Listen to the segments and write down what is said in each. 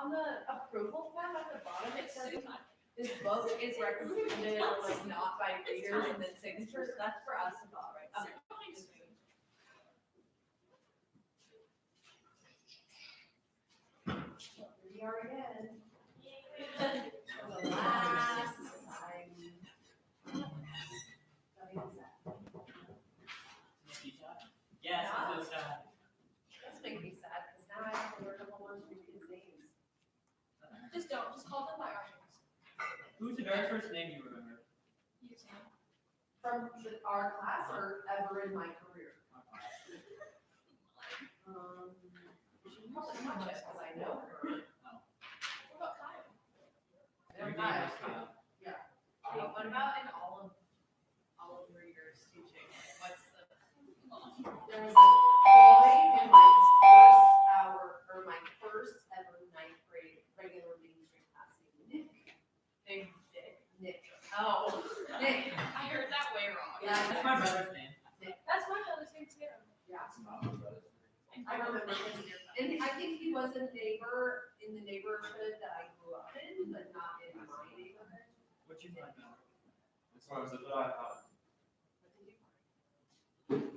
on the approval form at the bottom, it says this book is recommended or like not by readers and then signatures. That's for us to follow, right? Okay. Here we are again. The last time. Yes, it feels sad. That's making me sad because now I have to learn a whole bunch of new kids' names. Just call them by our names. Who's the very first name you remember? You can. From our class or ever in my career? She probably not just because I know her. What about Kyle? Your name is Kyle. Yeah. Hey, what about in all of readers teaching? What's the There was a boy in my first hour, or my first ever ninth grade regular reading stream class named Nick. big dick? Nick. Oh, Nick. I heard that way wrong. Yeah. That's my brother's name. That's my brother's name too. Yeah. I remember him. And I think he was a neighbor in the neighborhood that I grew up in, but not in my neighborhood. What'd you find out? That's what I thought. What did you find?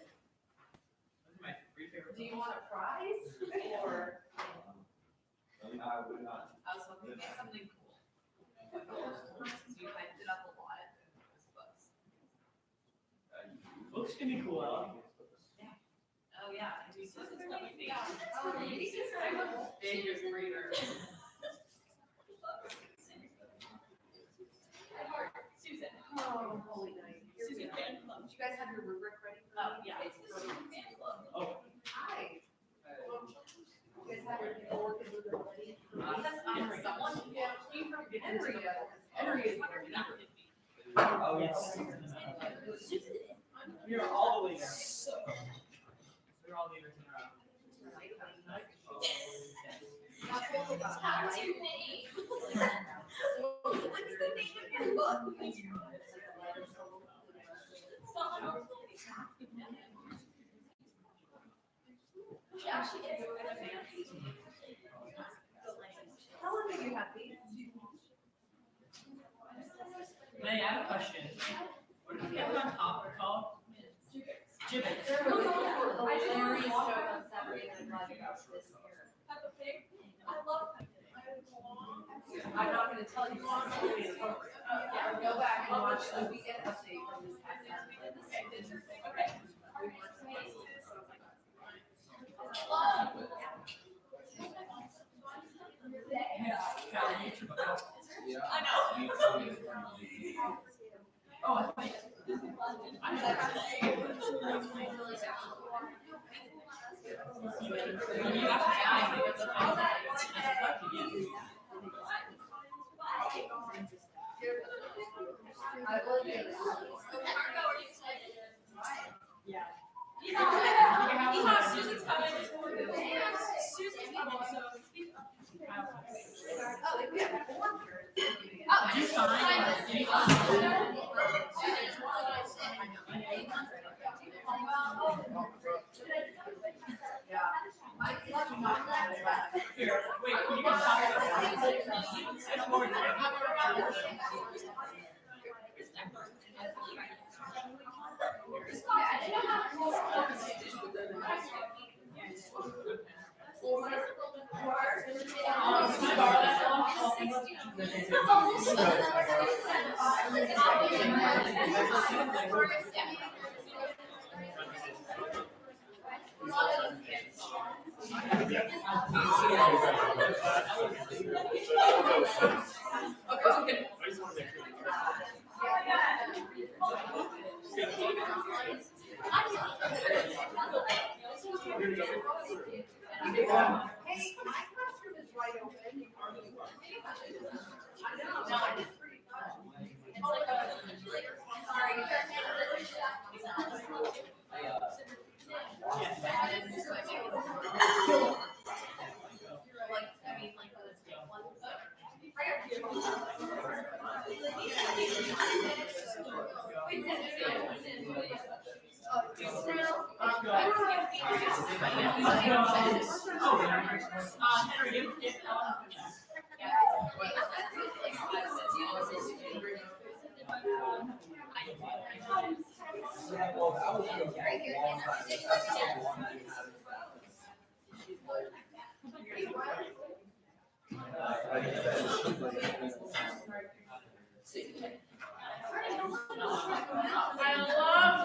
Those are my three favorite Do you books. want a prize or? I would not. I was hoping to get something cool. You hyped it up a lot. Books. Books can be cool, Ellen. Oh yeah, and Susan's coming big. I'm a biggest reader. Susan. Oh, holy night. Here we Susan go. fan club. Did you guys have your rubric ready? Oh yeah, it's the Susan fan club. Oh, Hi. You guys have your paperwork and rubric ready? Because someone, Henry is very that good. could be. oh yes. We are all the leaders. We're all leaders in our own. Top two names. What's the name of your book? Yeah, she is. How long have you had these? May I have a question? What did you get on top called? Gibbets. There was a hilarious joke on Saturday Night Live about this year. Peppa Pig. I love Peppa Pig. I'm not gonna tell you what's appropriate. Yeah, go back and watch the weekend update from this past Saturday. Okay. I know. Oh, I thought I will do this. Yeah. Susan's coming. Susan's coming, so. Oh, like we have 4 periods. Oh, Did you sign? Did you Yeah. I love not that. Here, wait, can you get It's more than Okay. I just want to make sure. Hey, my classroom is wide open. I know, no, it's pretty fun. It's like a, sorry. Henry, you get Well, that was a long time. I love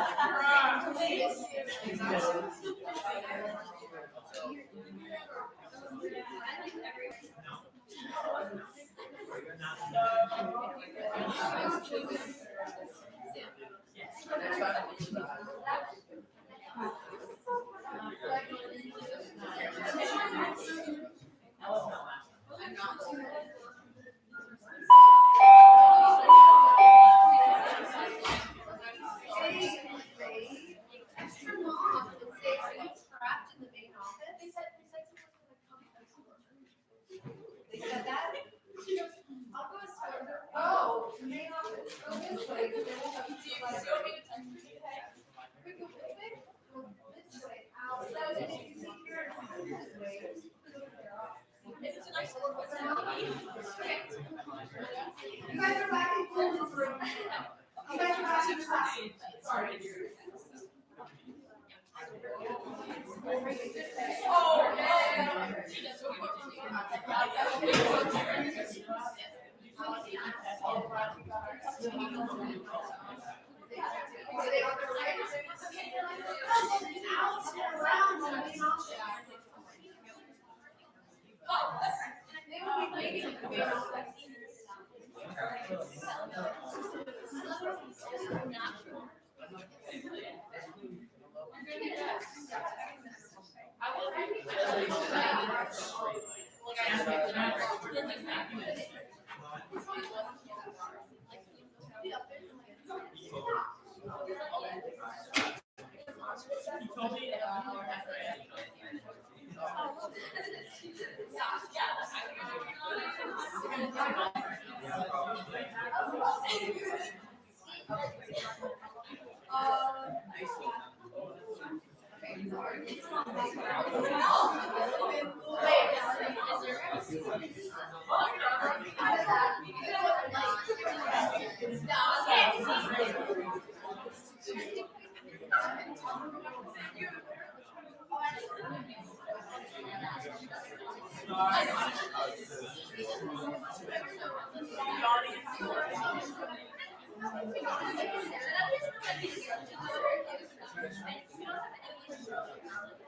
Extra long, and say, are you trapped in the main office? They said They said that? I'll go as far. Oh, the main office, go this way, because they won't have to do like. We go this way? Go this way, out, so that you can see here, and come this way. It's a nice little. Okay. You guys are back in Coleman's room. You guys are back in class. Sorry.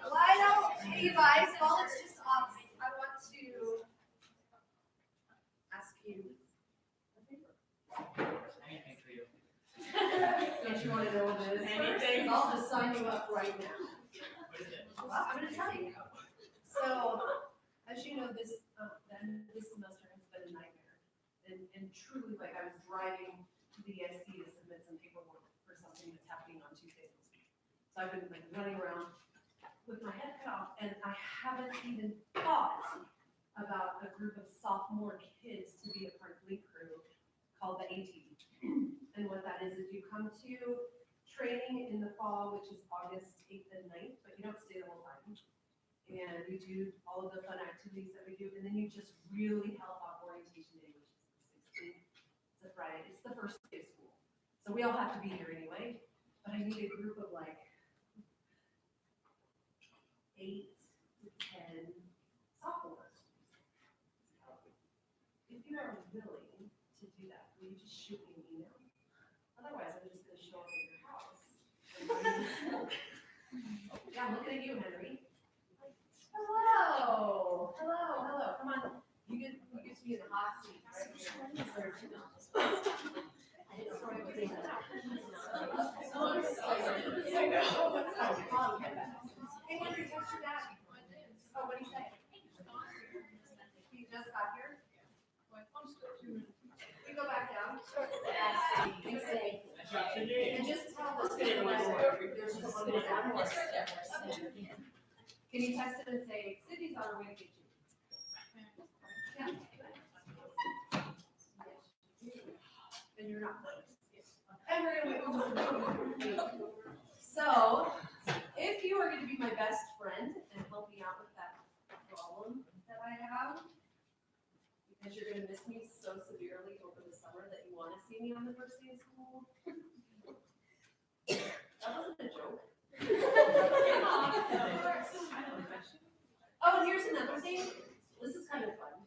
Why don't you guys, while it's just off, I want to ask you a favor. Don't you want to know what it is? Anything. I'll just sign you up right now. Well, I'm gonna tell you. So, as you know, this semester has been a nightmare. And truly, like, I was driving to the ESC to submit some paperwork for something that's happening on Tuesday this week. So I've been like running around with my head cut off, and I haven't even thought about a group of sophomore kids to be a part of Leap Crew called the ATV. And what that is you come to training in the fall, which is August 8th and 9th, but you don't stay the whole time. And you do all of the fun activities that we do, and then you just really help out orientation day, which is the 16th. It's a Friday. It's the first day of school. So we all have to be here anyway, but I need a group of like 8 to 10 sophomores. If you are willing to do that, will you just shoot me an email? Otherwise, I'm just gonna show up at your house. Yeah, I'm looking at you, Henry. Hello, hello, come on. You get to be in the hot seat, right? Hey, Henry, text your dad. Oh, what'd he say? He just got here? You go back down. You say, and just tell us. There's just one more down. Can you text him and say, Sydney's on her way to get you? Yeah. And you're not close. And we're gonna wait. So, if you are gonna be my my best friend and help me out with that problem that I have. Because you're gonna miss me so severely over the summer that you wanna see me on the first day of school. That wasn't a joke. Oh, and here's another thing. This is kind of fun.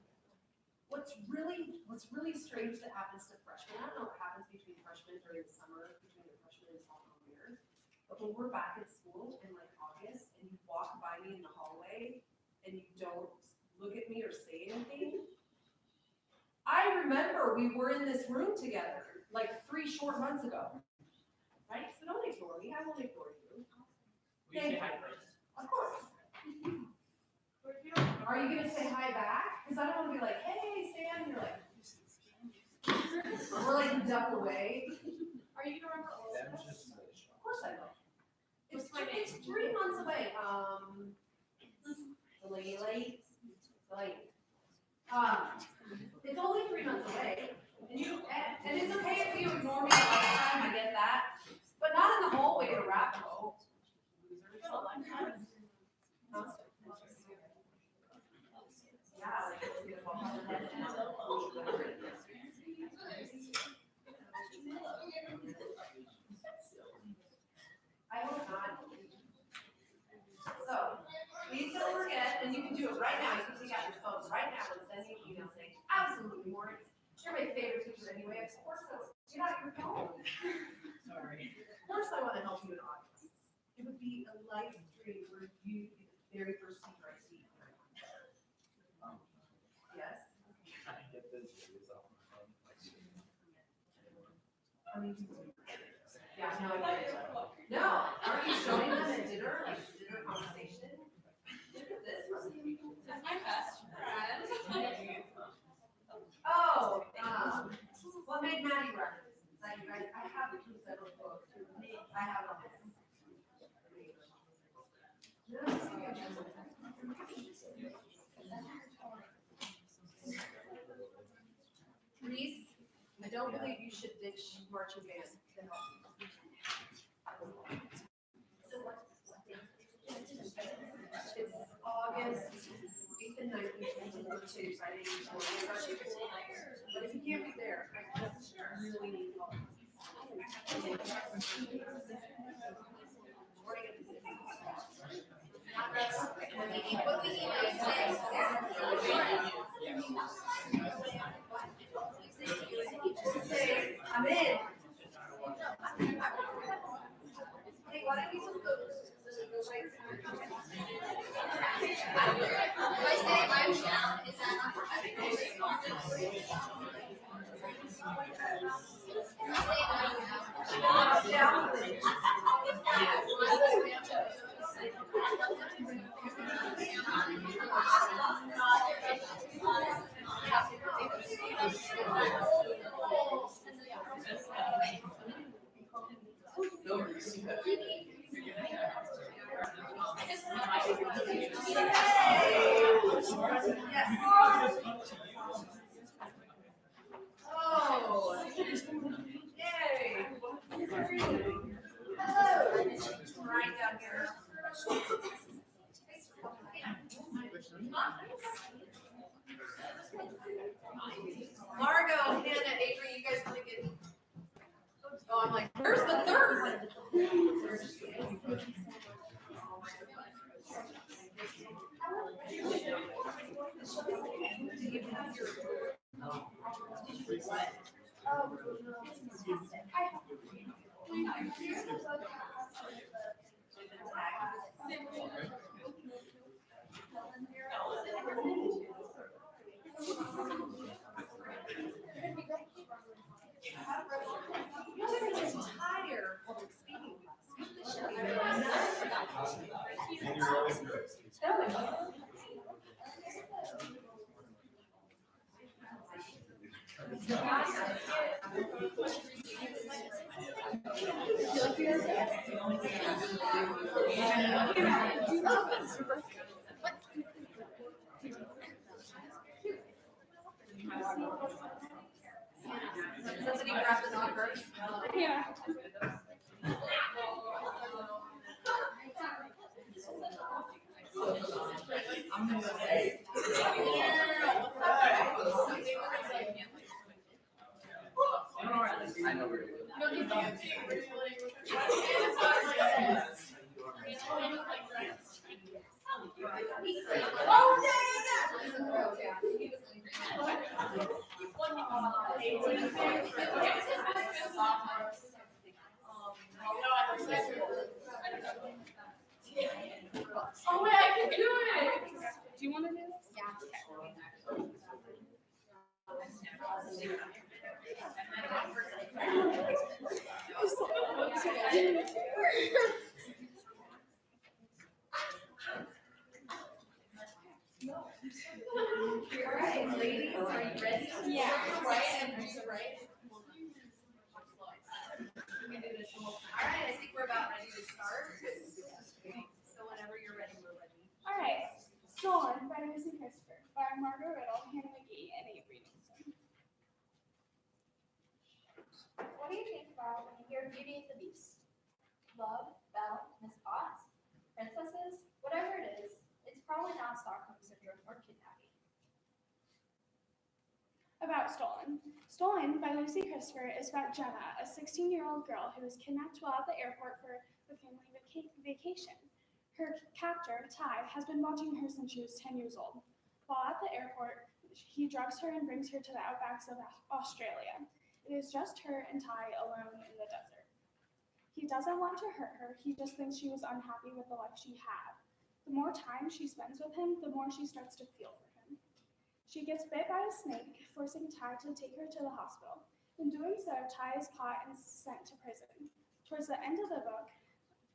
What's really strange that happens to freshmen, I don't know what happens between freshmen during the summer, between the freshman and sophomore year, but when we're back at school in like August and you walk by me in the hallway and you don't look at me or say anything, I remember we were in this room together like 3 short months ago. Right? So don't ignore me. I won't ignore you. We say hi first. Of course. Are you gonna say hi back? Because I don't want to be like, hey, Stan. You're like, or like you duck away. Are you gonna remember all of Them this? just. Of course I will. It's 3 months away. Delaney. It's only 3 months away. And it's okay if you ignore me all the time. I get that. But not in the hallway at Arapahoe. Yeah, like, it's gonna fall on the head. I hope not. So, please don't forget, and you can do it right now. You can take out your phone right now and send me an email saying, absolutely, Maureen. You're my favorite teacher anyway. Of course, so get out your phone. Sorry. Of course, I want to help you in August. It would be a life dream for you to be the very first teacher I see. Yes? I mean, yeah, no, I get it. No, aren't you showing them at dinner, like dinner conversation? Look at this. That's my best friend. Oh, what made Maddie reference? Like, I have the keys that were booked. I have them. Reese, I don't believe you should ditch marching band to help you. It's August 8th and 9th, Tuesday, Friday, but if you can't be there, I just really need help. What we need is say, I'm in. Hey, why don't you just go? If I say I'm down, is that not Oh, yay. Hello. Right down here. Margot, Hannah, Avery, you guys want to get? Oh, I'm like, where's the third? You're just entire public speaking Somebody grab the number. Yeah. I'm gonna go say. I know where to go. Oh, wait, I can do it. Do you want to do this? All right, ladies, are you ready? Yeah. Right, and there's a right. We can do this one. All right, I think we're about ready to start. So whenever you're ready, we're ready. All right. Stolen by Lucy Christopher by Margaret Riddle, Hannah McGee, and Avery Nilsson. What do you think about when you hear Beauty and the Beast? Love, Belle, Miss Potts, princesses, whatever it is, it's probably not Stockholm Syndrome or kidnapping. About Stolen. Stolen by Lucy Christopher is about Jenna, a 16-year-old girl who was kidnapped while at the airport for the family vacation. Her captor, Ty, has been watching her since she was 10 years old. While at the airport, he drugs her and brings her to the outbacks of Australia. It is just her and Ty alone in the desert. He doesn't want to hurt her, he just thinks she was unhappy with the life she had. The more time she spends with him, the more she starts to feel for him. She gets bit by a snake, forcing Ty to take her to the hospital. In doing so, Ty is caught and sent to prison. Towards the end of the book,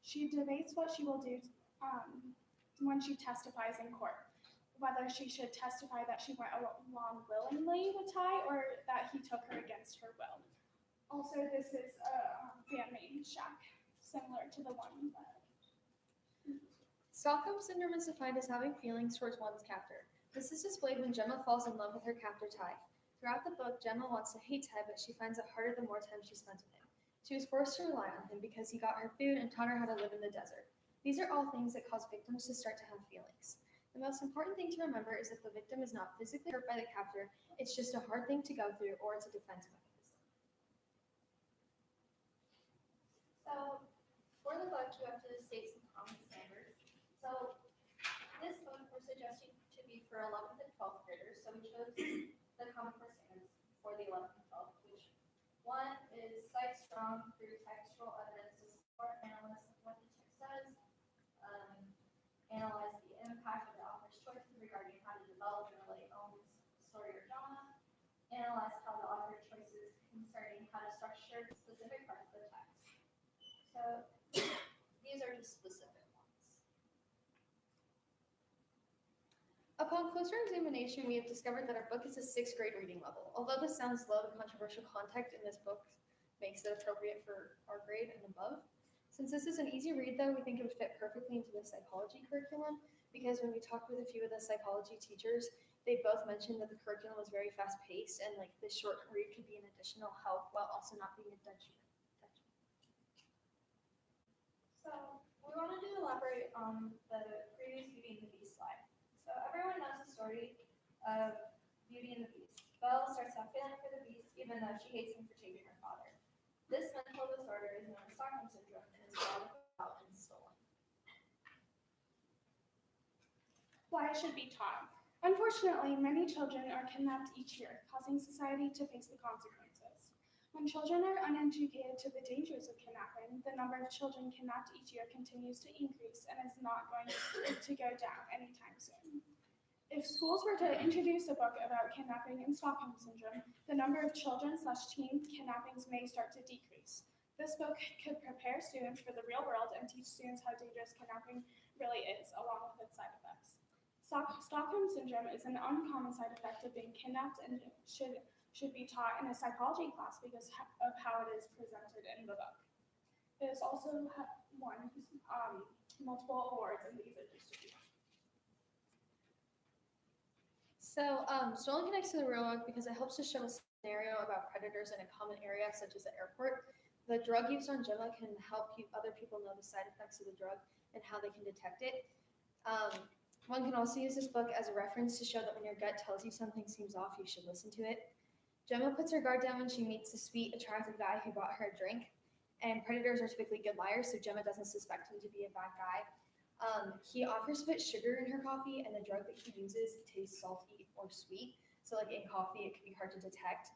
she debates what she will do when she testifies in court. Whether she should testify that she went along willingly with Ty or that he took her against her will. Also, this is a fan-made shack, similar to the one that... Stockholm Syndrome is defined as having feelings towards one's captor. This is displayed when Gemma falls in love with her captor Ty. Throughout the book, Gemma wants to hate Ty, but she finds it harder the more time she spends with him. She was forced to rely on him because he got her food and taught her how to live in the desert. These are all things that cause victims to start to have feelings. The most important thing to remember is that the victim is not physically hurt by the captor, it's just a hard thing to go through or it's a defense mechanism. So, for the book, you have to state some common standards. So, this book we're suggesting to be for 11th and 12th graders, so we chose the common core standards for the 11th and 12th, which one is cite strong through textual evidence to support analysis of what the text says, analyze the impact of the author's choices regarding how to develop and relate Owen's story or drama, analyze how the author's choices concerning how to structure specific parts of the text. So these are just specific ones. Upon closer examination, we have discovered that our book is a 6th grade reading level. Although this sounds low, the controversial content in this book makes it appropriate for our grade and above. Since this is an easy read though, we think it would fit perfectly into the psychology curriculum because when we talked with a few of the psychology teachers, they both mentioned that the curriculum was very fast paced and like this short read could be an additional help while also not being a detriment. So we wanted to elaborate on the previous Beauty and the Beast slide. So everyone knows the story of Beauty and the Beast. Belle starts to have feeling for the Beast even though she hates him for taking her father. This mental disorder is known as Stockholm Syndrome and is brought about and stolen. Why it should be taught. Unfortunately, many children are kidnapped each year, causing society to face the consequences. When children are uneducated to the dangers of kidnapping, the number of children kidnapped each year continues to increase and is not going to go down anytime soon. If schools were to introduce a book about kidnapping and Stockholm Syndrome, the number of children/teen kidnappings may start to decrease. This book could prepare students for the real world and teach students how dangerous kidnapping really is, along with its side effects. Stockholm Syndrome is an uncommon side effect of being kidnapped and should be taught in a psychology class because of how it is presented in the book. It has also won multiple awards, and these are just a few. So, Stolen connects to the real world because it helps to show a scenario about predators in a common area, such as the airport. The drug used on Gemma can help other people know the side effects of the drug and how they can detect it. One can also use this book as a reference to show that when your gut tells you something seems off, you should listen to it. Gemma puts her guard down when she meets the sweet, attractive guy who bought her a drink. And predators are typically good liars, so Gemma doesn't suspect him to be a bad guy. He offers to put sugar in her coffee, and the drug that he uses tastes salty or sweet. So, like in coffee, it can be hard to detect.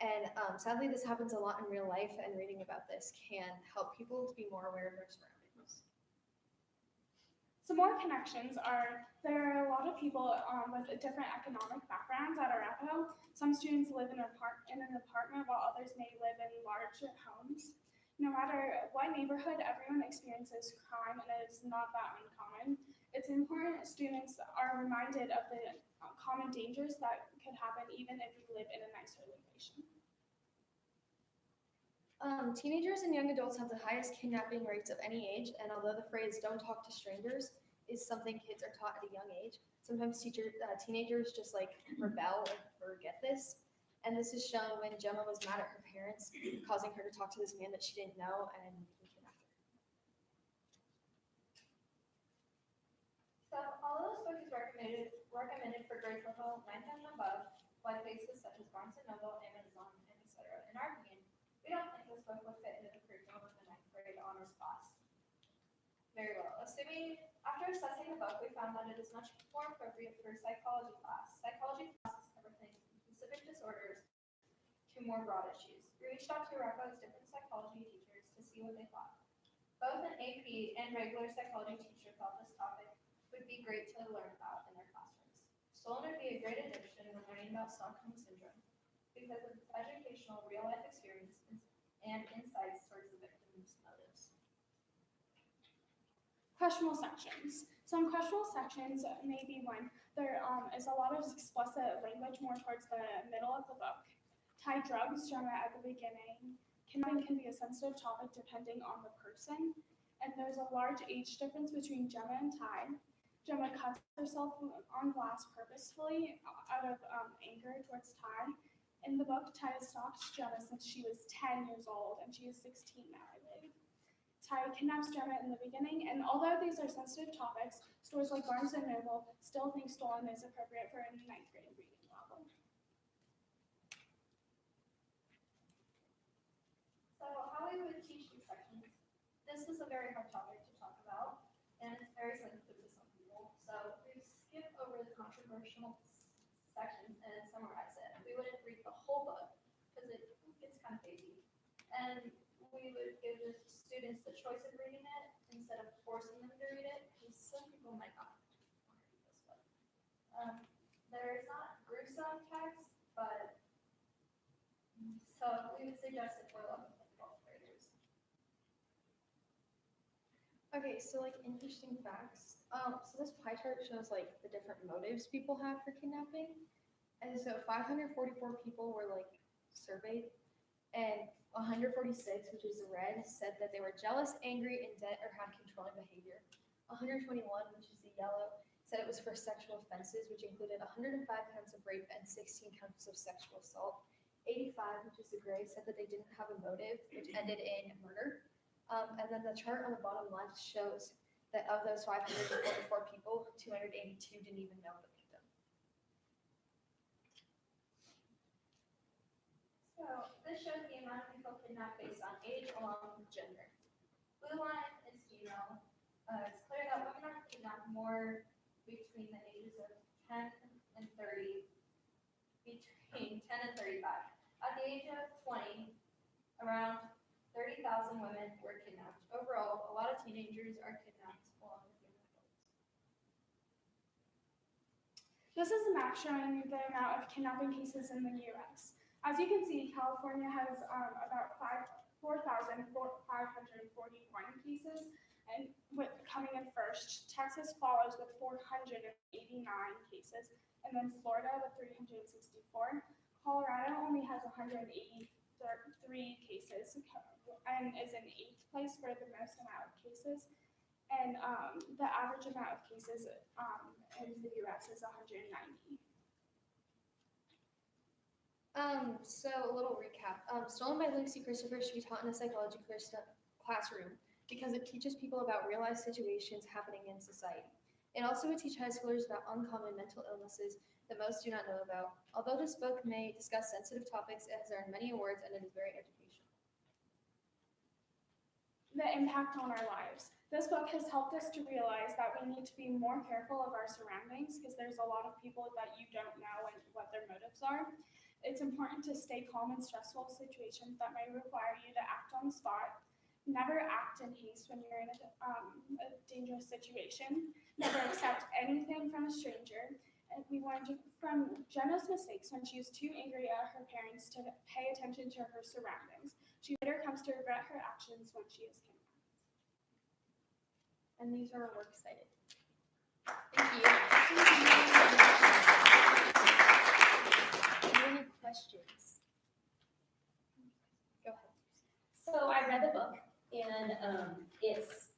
And sadly, this happens a lot in real life, and reading about this can help people to be more aware of their surroundings. Some more connections are there are a lot of people with different economic backgrounds at Arapahoe. Some students live in an apartment while others may live in larger homes. No matter what neighborhood, everyone experiences crime, and it is not that uncommon. It's important students are reminded of the common dangers that could happen even if you live in a nicer location. Teenagers and young adults have the highest kidnapping rates of any age, and although the phrase "don't talk to strangers" is something kids are taught at a young age, sometimes teenagers just like rebel and forget this. And this is shown when Gemma was mad at her parents, causing her to talk to this man that she didn't know and he kidnapped her. So, although this book is recommended for grades level 9 and above, by places such as Barnes & Noble, Amazon, and etc., in our opinion, we don't think this book would fit into the curriculum of the 9th grade honors class very well. After assessing the book, we found that it is much more appropriate for a psychology class. Psychology classes cover things from specific disorders to more broad issues. We reached out to Arapahoe's different psychology teachers to see what they thought. Both an AP and regular psychology teacher felt this topic would be great to learn about in their classrooms. Stolen would be a great addition when learning about Stockholm Syndrome because of its educational real-life experience and insights towards the victim's motives. Questionable sections. Some questionable sections may be when there is a lot of explicit language more towards the middle of the book. Thai drugs, Gemma at the beginning. Kidnapping can be a sensitive topic depending on the person. And there's a large age difference between Gemma and Thai. Gemma cuts herself on glass purposefully out of anger towards Thai. In the book, Thai has stalked Gemma since she was 10 years old, and she is 16 now, I believe. Thai kidnaps Gemma in the beginning, and although these are sensitive topics, stores like Barnes & Noble still think stolen is appropriate for a 9th grade reading level. So, how we would teach these sections. This is a very hard topic to talk about, and it's very sensitive to some people. So, we skip over the controversial sections and summarize it. We wouldn't read the whole book because it gets kind of crazy. And we would give the students the choice of reading it instead of forcing them to read it, because some people might not want to read this book. There is not gruesome text, but so we would suggest it for 11th and 12th graders. Okay, so like interesting facts. So this pie chart shows like the different motives people have for kidnapping. And so 544 people were like surveyed, and 146, which is the red, said that they were jealous, angry, in debt, or had controlling behavior. 121, which is the yellow, said it was for sexual offenses, which included 105 counts of rape and 16 counts of sexual assault. 85, which is the gray, said that they didn't have a motive, which ended in murder. And then the chart on the bottom left shows that of those 544 people, 282 didn't even know the victim. So this shows the amount of people kidnapped based on age along with gender. Blue line is female. It's clear that women are kidnapped more between the ages of 10 and 30, between 10 and 35. At the age of 20, around 30,000 women were kidnapped. Overall, a lot of teenagers are kidnapped along with young adults. This is a map showing the amount of kidnapping cases in the U.S. As you can see, California has about 4,541 cases, and with coming in first. Texas follows with 489 cases, and then Florida with 364. Colorado only has 183 cases and is in 8th place for the most amount of cases. And the average amount of cases in the U.S. is 190. So a little recap. Stolen by Lucy Christopher should be taught in a psychology classroom because it teaches people about real life situations happening in society. It also would teach high schoolers about uncommon mental illnesses that most do not know about. Although this book may discuss sensitive topics, it has earned many awards and it is very educational. The impact on our lives. This book has helped us to realize that we need to be more careful of our surroundings because there's a lot of people that you don't know and what their motives are. It's important to stay calm in stressful situations that may require you to act on the spot. Never act in haste when you're in a dangerous situation. Never accept anything from a stranger. And we learned from Jenna's mistakes when she was too angry at her parents to pay attention to her surroundings. She later comes to regret her actions when she is kidnapped. And these are our works cited. Thank you. Do you have any questions? Go ahead. So I read the book and it's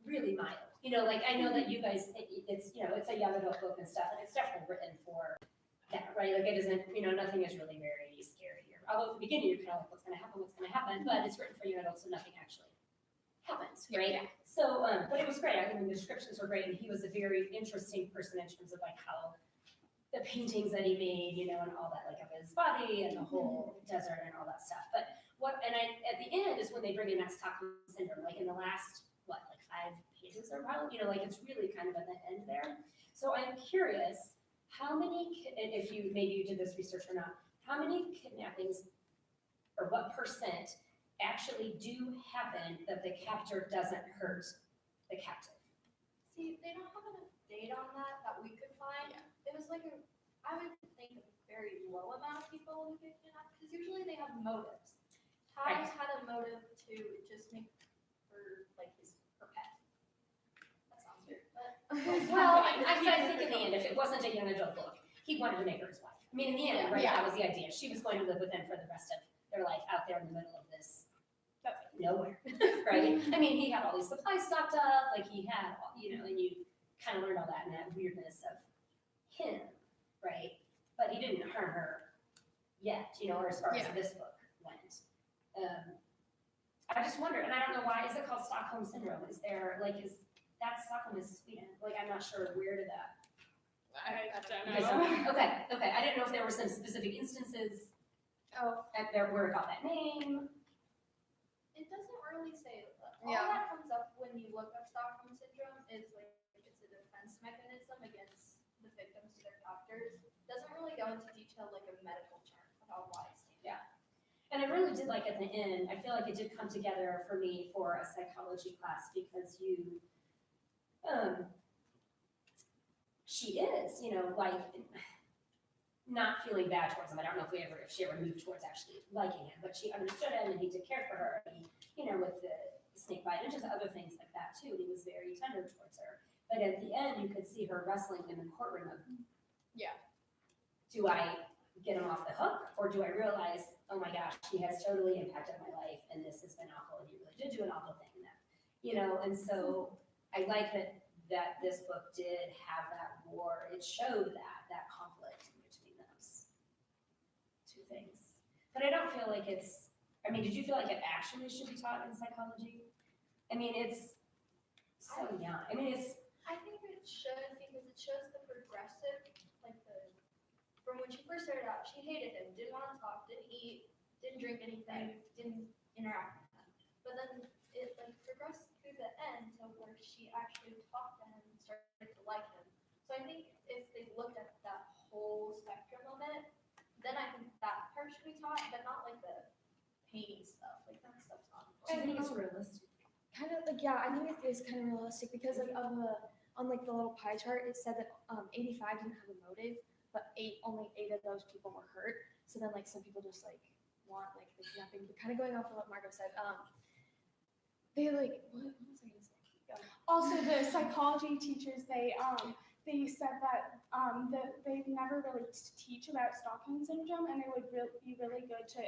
really mild. You know, like I know that you guys think it's, you know, it's a young adult book and stuff, and it's definitely written for that, right? Like it isn't, you know, nothing is really very scary here. Although at the beginning you're kind of like, what's gonna happen, but it's written for young adults, so nothing actually happens, right? Yeah. So, but it was great. I mean, the descriptions were great, and he was a very interesting person in terms of like how the paintings that he made, you know, and all that, like of his body and the whole desert and all that stuff. But at the end is when they bring in that Stockholm Syndrome, like in the last, like 5 pages or probably, you know, like it's really kind of at the end there. So I'm curious, how many, if you, maybe you did this research or not, how many kidnappings or what percent actually do happen that the captor doesn't hurt the captive? See, they don't have enough data on that we could find. It was like I would think a very low amount of people who get kidnapped, because usually they have motives. Ty's had a motive to just make her, like, her pet. That sounds weird, but. Well, I think in the end, if it wasn't a young adult book, he wanted to make her his wife. I mean, in the end, right, that was the idea. She was going to live with him for the rest of their life out there in the middle of this nowhere, right? I mean, he had all these supplies stocked up, like he had, you know, and you kind of learned all that and that weirdness of him, right? But he didn't harm her yet, you know, or as far as this book went. I just wonder, and I don't know why, is it called Stockholm Syndrome? Is there, like, Stockholm is Sweden? Like, I'm not sure where did that. I don't know. Okay, I didn't know if there were some specific instances at there where it got that name. It doesn't really say. All Yeah. that comes up when you look up Stockholm Syndrome is like it's a defense mechanism against the victims to their captors. It doesn't really go into detail like a medical term about why it's named. And I really did like at the end, I feel like it did come together for me for a psychology class because she is, you know, like not feeling bad towards him. I don't know if she ever moved towards actually liking him, but she understood him and he took care for her. He, you know, with the snake bite and just other things like that too. He was very tender towards her. But at the end, you could see her wrestling in the courtroom of, do I get him off the hook or do I realize, oh my gosh, he has totally impacted my life and this has been awful and he really did do an awful thing in that, you know? And so I like that this book did have that war. It showed that conflict between those two things. But I don't feel like did you feel like it actually should be taught in psychology? I mean, it's so young. I mean, I think it should because it shows the progressive, like from when she first started out, she hated him, didn't want to talk, didn't eat, didn't drink anything, didn't interact with him. But then it like progressed through the end to where she actually talked to him and started to like him. So I think if they looked at that whole spectrum of it, then I think that part should be taught, but not like the pain stuff. Like that stuff's not do you think important. it's realistic? Kind of like, I think it is kind of realistic because like on like the little pie chart, it said that 85 didn't have a motive, but only 8 of those people were hurt. So then like some people just like want like the kidnapping, but kind of going off of what Margot said, they like, what was I gonna say? Also, the psychology teachers, they said that they never really teach about Stockholm Syndrome, and it would be really good to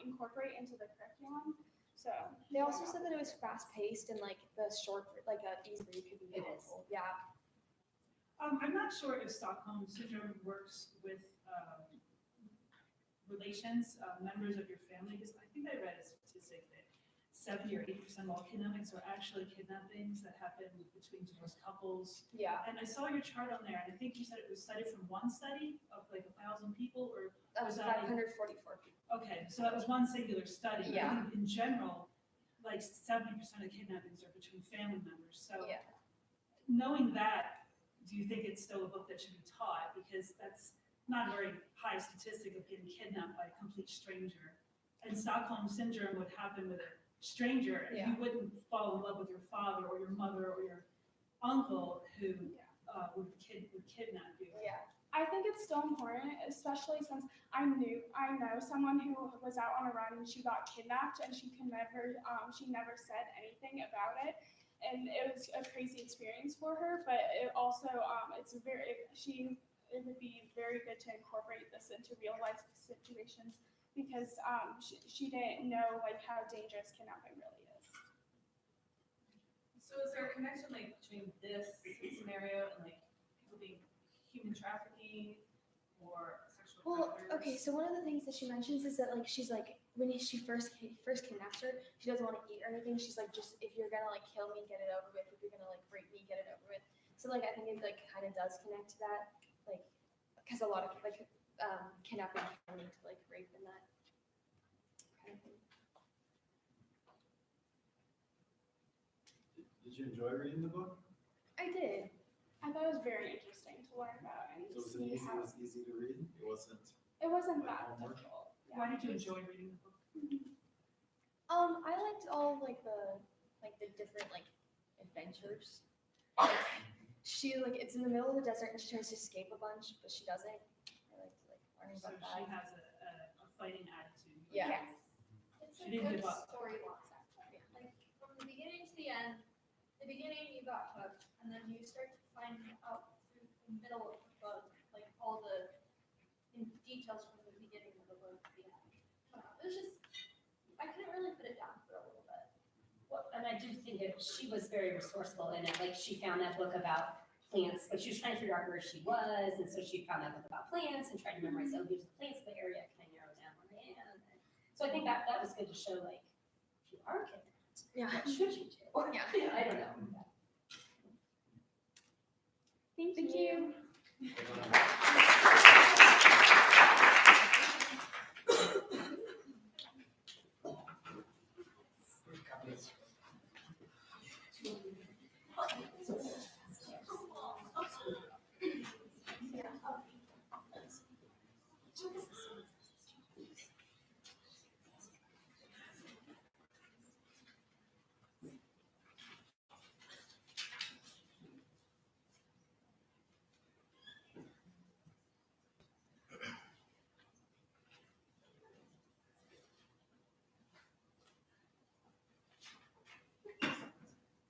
incorporate into the curriculum. So They also said that it was fast paced and like the short, like a easy read could be It helpful. Yeah. I'm not sure if Stockholm Syndrome works with relations, members of your family, because I think I read a statistic that 70 or 80% of all kidnappings are actually kidnappings that happen between divorced couples. Yeah, And I saw your chart on there, and I think you said it was studied from one study of like 1,000 people, or, that was Was that 544 people. okay, so that was one singular study. But I Yeah. think in general, like 70% of kidnappings are between family members. So Yeah. knowing that, do you think it's still a book that should be taught? Because that's not a very high statistic of getting kidnapped by a complete stranger. And Stockholm Syndrome would happen with a stranger, and you wouldn't fall in love with your father or your mother or your uncle who would kidnap you. Yeah. I think it's still important, especially since I know someone who was out on a run and she got kidnapped and she never said anything about it. And it was a crazy experience for her, but it also, it would be very good to incorporate this into real life situations because she didn't know like how dangerous kidnapping really is. So is there a connection like between this scenario and like people being human trafficking or sexual Well, predators? okay, so one of the things that she mentions is that like she's like when she first kidnaps her, she doesn't want to eat or anything. She's like, just if you're gonna like kill me, get it over with. If you're gonna like rape me, get it over with. So like I think it like kind of does connect to that, like because a lot of like kidnapping can lead to like rape and that kind of thing. Did you enjoy reading the book? I did. I thought it was very interesting to learn about and So see how it was easy to read? It wasn't. it wasn't like that homework? difficult. Why did you enjoy reading the book? I liked all like the different like adventures. She like it's in the middle of the desert and she tries to escape a bunch, but she doesn't. I liked like learning So about she that. has a fighting attitude. Yeah. It's She a didn't good give up. story box actually. Like from the beginning to the end, the beginning you got hooked, and then you start to find out through the middle of the book, like all the details from the beginning of the book to the end. It was just, I couldn't really put it down for a little bit. Well, and I do think that she was very resourceful in it. Like she found that book about plants, like she was trying to figure out where she was, and so she found that book about plants and tried to memorize, oh, here's the plants in the area, can I narrow down where I am? And so I think that was good to show, like, if you are kidnapped, Yeah. what should you do? Yeah. I don't know. Thank you.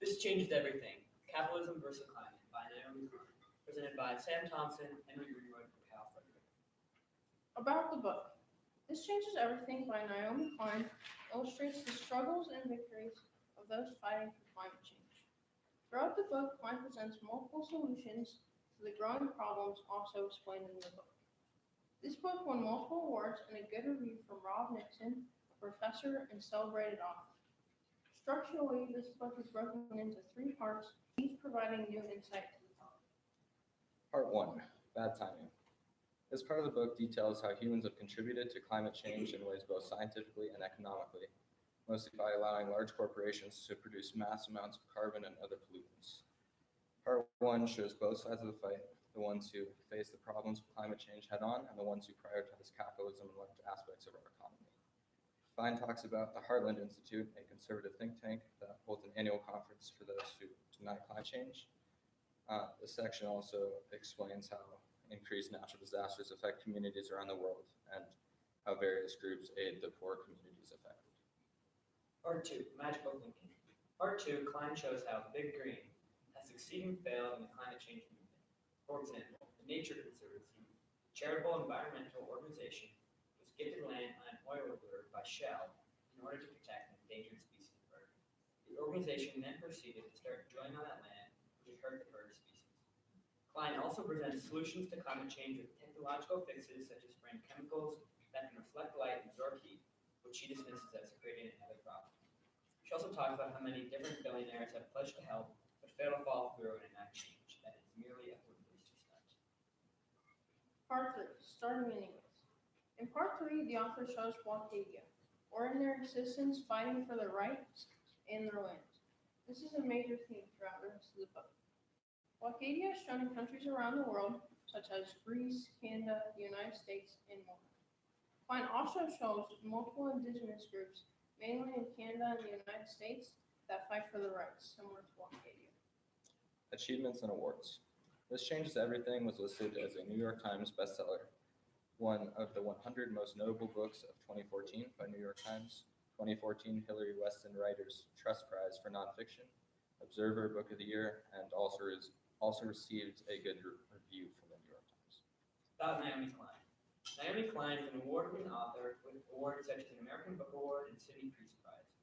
This Changed Everything, Capitalism versus Climate by Naomi Klein, presented by Sam Thompson, Henry Greenwood, and Cal Frederick. About the book. This Changes Everything by Naomi Klein illustrates the struggles and victories of those fighting for climate change. Throughout the book, Klein presents multiple solutions to the growing problems also explained in the book. This book won multiple awards and a good review from Rob Nixon, a professor and celebrated author. Structurally, this book is broken into 3 parts, each providing new insight to the topic. Part 1, Bad Timing. This part of the book details how humans have contributed to climate change in ways both scientifically and economically, mostly by allowing large corporations to produce mass amounts of carbon and other pollutants. Part 1 shows both sides of the fight, the ones who face the problems of climate change head-on and the ones who prioritize capitalism in large aspects of our economy. Klein talks about the Heartland Institute, a conservative think tank that holds an annual conference for those who deny climate change. This section also explains how increased natural disasters affect communities around the world and how various groups aid the poor communities affected. Part 2, Magical Thinking. Part 2, Klein shows how Big Green has succeeded and failed in the climate change movement. For example, the Nature Conservancy, a charitable environmental organization, was gifted land on an oil rig by Shell in order to protect an endangered species of bird. The organization then proceeded to start drilling on that land, which hurt the bird species. Klein also presents solutions to climate change with technological fixes such as spraying chemicals that can reflect light and absorb heat, which she dismisses as creating another problem. She also talks about how many different billionaires have pledged to help, but fail to follow through and enact change that is merely a word-based stunt. Part 3, starting in English. In Part 3, the author shows Wachovia, ordinary citizens fighting for their rights and their lands. This is a major theme throughout the rest of the book. Wachovia is shown in countries around the world, such as Greece, Canada, the United States, and more. Klein also shows multiple indigenous groups, mainly in Canada and the United States, that fight for their rights, similar to Wachovia. Achievements and awards. This Changes Everything was listed as a New York Times bestseller, one of the 100 most notable books of 2014 by New York Times, 2014 Hillary Weston Writers' Trust Prize for Nonfiction, Observer Book of the Year, and also received a good review from the New York Times. About Naomi Klein. Naomi Klein is an award-winning author with awards such as the American Book Award and Sidney Priest Prize.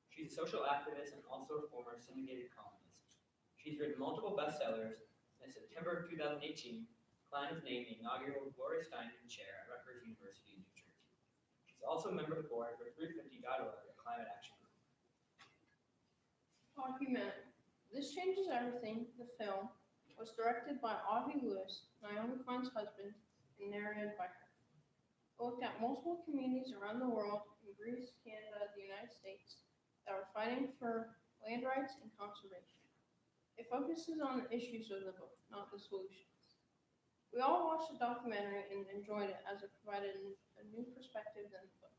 She's a social activist and also a former syndicated columnist. She's written multiple bestsellers, and in September of 2018, Klein was named the inaugural Gloria Steinem Chair at Rutgers University in New Jersey. She's also a member of the board for 350.org, a climate action group. Documentary. This Changes Everything, the film, was directed by Avi Lewis, Naomi Klein's husband, and narrated by her. It looked at multiple communities around the world, in Greece, Canada, the United States, that were fighting for land rights and conservation. It focuses on the issues of the book, not the solutions. We all watched the documentary and enjoyed it as it provided a new perspective than the book.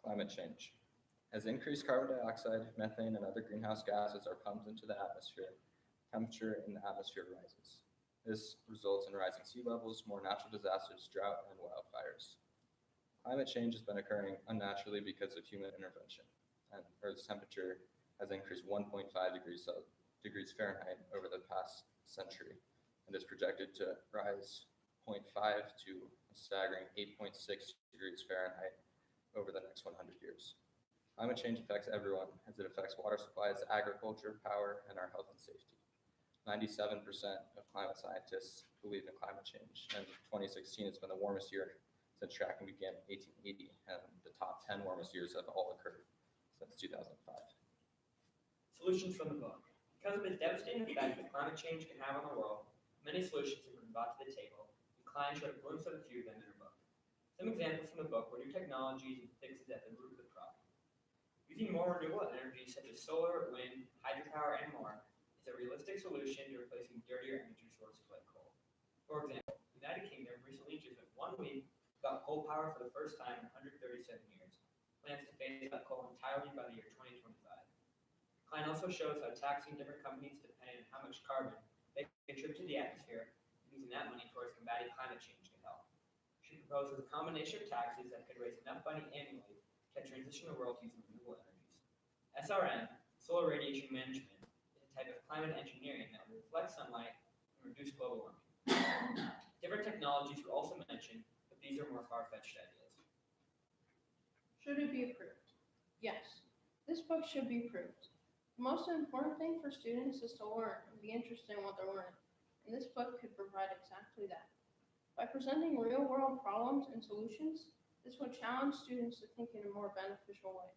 Climate change. As increased carbon dioxide, methane, and other greenhouse gases are pumped into the atmosphere, temperature in the atmosphere rises. This results in rising sea levels, more natural disasters, drought, and wildfires. Climate change has been occurring unnaturally because of human intervention, and Earth's temperature has increased 1.5 degrees Fahrenheit over the past century, and is projected to rise 0.5 to a staggering 8.6 degrees Fahrenheit over the next 100 years. Climate change affects everyone, as it affects water supplies, agriculture, power, and our health and safety. 97% of climate scientists believe in climate change, and 2016 has been the warmest year since tracking began in 1880, and the top 10 warmest years have all occurred since 2005. Solutions from the book. Because of the devastating effect that climate change can have on the world, many solutions have been brought to the table, and Klein showed a glimpse of a few of them in her book. Some examples from the book were new technologies and fixes at the root of the problem. Using more renewable energy such as solar, wind, hydropower, and more is a realistic solution to replacing dirtier energy sources like coal. For example, the United Kingdom recently just went 1 week without coal power for the first time in 137 years. Plans to phase out coal entirely by the year 2025. Klein also shows how taxing different companies depending on how much carbon they contribute to the atmosphere, and using that money towards combating climate change can help. She proposes a combination of taxes that could raise enough money annually to transition the world to using renewable energies. SRM, solar radiation management, is a type of climate engineering that will reflect sunlight and reduce global warming. Different technologies were also mentioned, but these are more far-fetched ideas. Should it be approved? Yes, this book should be approved. The most important thing for students is to learn and be interested in what they're learning, and this book could provide exactly that. By presenting real-world problems and solutions, this would challenge students to think in a more beneficial way.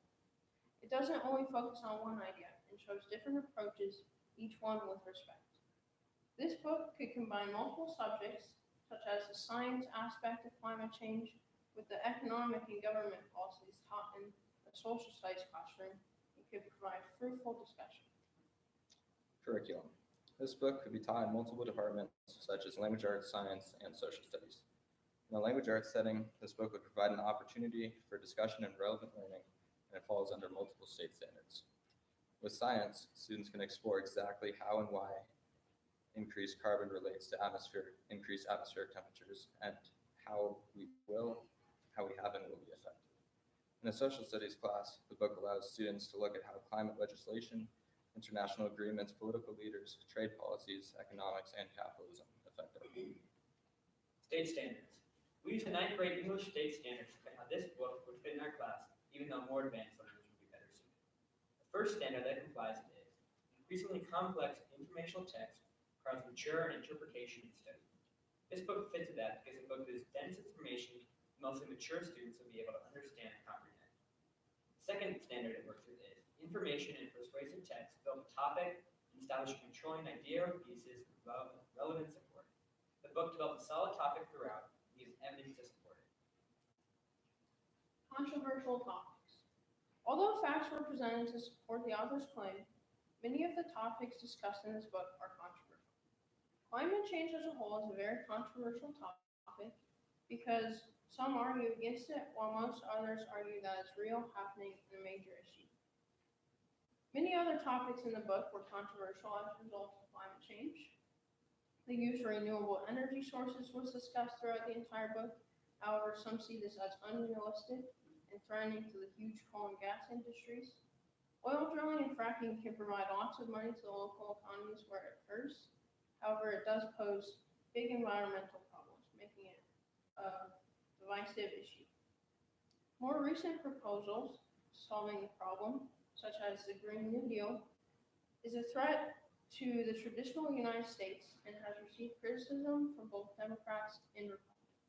It doesn't only focus on one idea and shows different approaches, each one with respect. This book could combine multiple subjects, such as the science aspect of climate change, with the economic and government policies taught in the social studies classroom, and could provide fruitful discussion. Curriculum. This book could be taught in multiple departments, such as language arts, science, and social studies. In a language arts setting, this book would provide an opportunity for discussion and relevant learning, and it falls under multiple state standards. With science, students can explore exactly how and why increased carbon relates to increased atmospheric temperatures, and how we have and will be affected. In a social studies class, the book allows students to look at how climate legislation, international agreements, political leaders, trade policies, economics, and capitalism affect our world. State standards. We use the 9th grade English state standards to plan how this book would fit in our class, even though more advanced learners would be better suited. The first standard that complies is increasingly complex informational text requires mature interpretation and study. This book fits with that because the book is dense information mostly mature students will be able to understand and comprehend. Second standard it works with is information and persuasive text build a topic and establish a controlling idea or pieces with relevant support. The book develops a solid topic throughout and gives evidence to support it. Controversial topics. Although facts were presented to support the author's claim, many of the topics discussed in this book are controversial. Climate change as a whole is a very controversial topic because some argue against it, while most others argue that it's real, happening, and a major issue. Many other topics in the book were controversial as a result of climate change. The use of renewable energy sources was discussed throughout the entire book. However, some see this as unrealistic and threatening to the huge coal and gas industries. Oil drilling and fracking can provide lots of money to the local economies where it occurs. However, it does pose big environmental problems, making it a divisive issue. More recent proposals solving the problem, such as the Green New Deal, is a threat to the traditional United States and has received criticism from both Democrats and Republicans.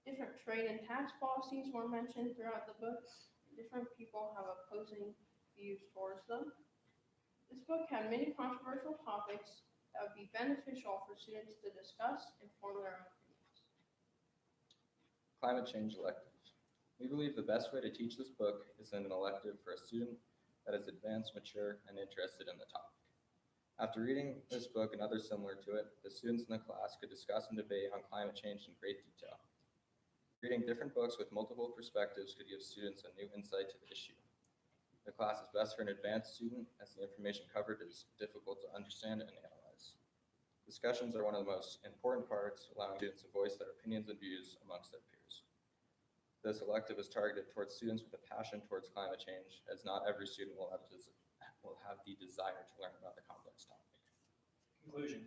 Different trade and tax policies were mentioned throughout the book. Different people have opposing views towards them. This book had many controversial topics that would be beneficial for students to discuss and form their own opinions. Climate change elective. We believe the best way to teach this book is in an elective for a student that is advanced, mature, and interested in the topic. After reading this book and others similar to it, the students in the class could discuss and debate on climate change in great detail. Reading different books with multiple perspectives could give students a new insight to the issue. The class is best for an advanced student as the information covered is difficult to understand and analyze. Discussions are one of the most important parts, allowing students to voice their opinions and views amongst their peers. This elective is targeted towards students with a passion towards climate change, as not every student will have the desire to learn about the complex topic. Conclusion.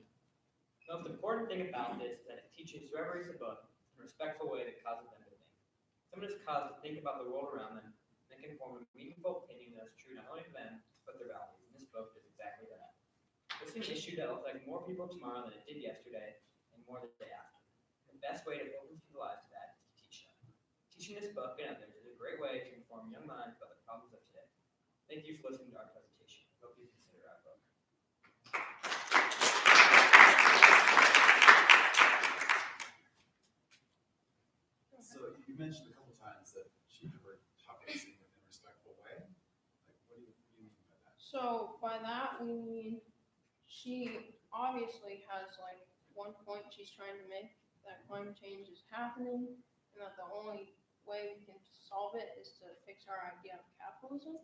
The most important thing about this is that it teaches whoever reads the book in a respectful way that causes them to think. Someone is caused to think about the world around them and can form a meaningful opinion that is true not only to them, but their values. And this book does exactly that. This is an issue that will affect more people tomorrow than it did yesterday and more the day after. And the best way to open people's lives to that is to teach them. Teaching this book and others is a great way to inform young minds about the problems of today. Thank you for listening to our presentation. Hope you consider our book. So you mentioned a couple times that she covered topics in a respectful way. Like, what do you mean by that? So by that we mean she obviously has like one point she's trying to make, that climate change is happening and that the only way we can solve it is to fix our idea of capitalism.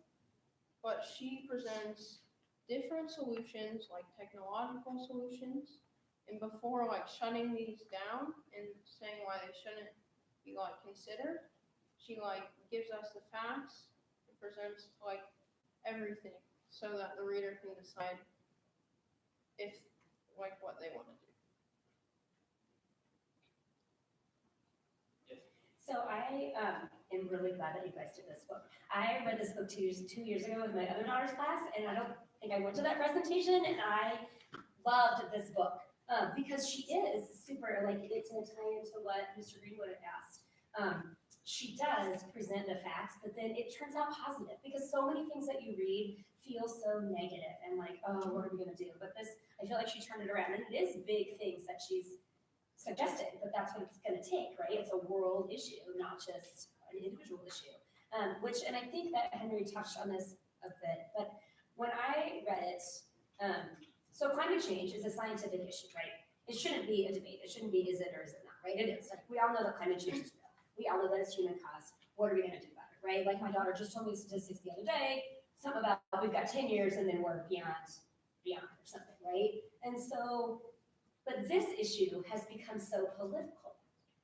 But she presents different solutions, like technological solutions, and before like shutting these down and saying why they shouldn't be like considered, she like gives us the facts and presents like everything so that the reader can decide if like what they want to do. So I am really glad that you guys did this book. I read this book 2 years ago with my other daughter's class, and I don't think I went to that presentation, and I loved this book because she is super, like, it's going to tie into what Mr. Greenwood asked. She does present the facts, but then it turns out positive because so many things that you read feel so negative and like, oh, what are we going to do? But this, I feel like she turned it around, and it is big things that she's suggested, but that's what it's going to take, right? It's a world issue, not just an individual issue. And I think that Henry touched on this a bit, but when I read it, so climate change is a scientific issue, right? It shouldn't be a debate. It shouldn't be is it or is it not, right? It is. Like, we all know that climate change is real. We all know that it's human caused. What are we going to do about it, right? Like my daughter just told me statistics the other day, something about we've got 10 years and then we're beyond or something, right? And so, but this issue has become so political.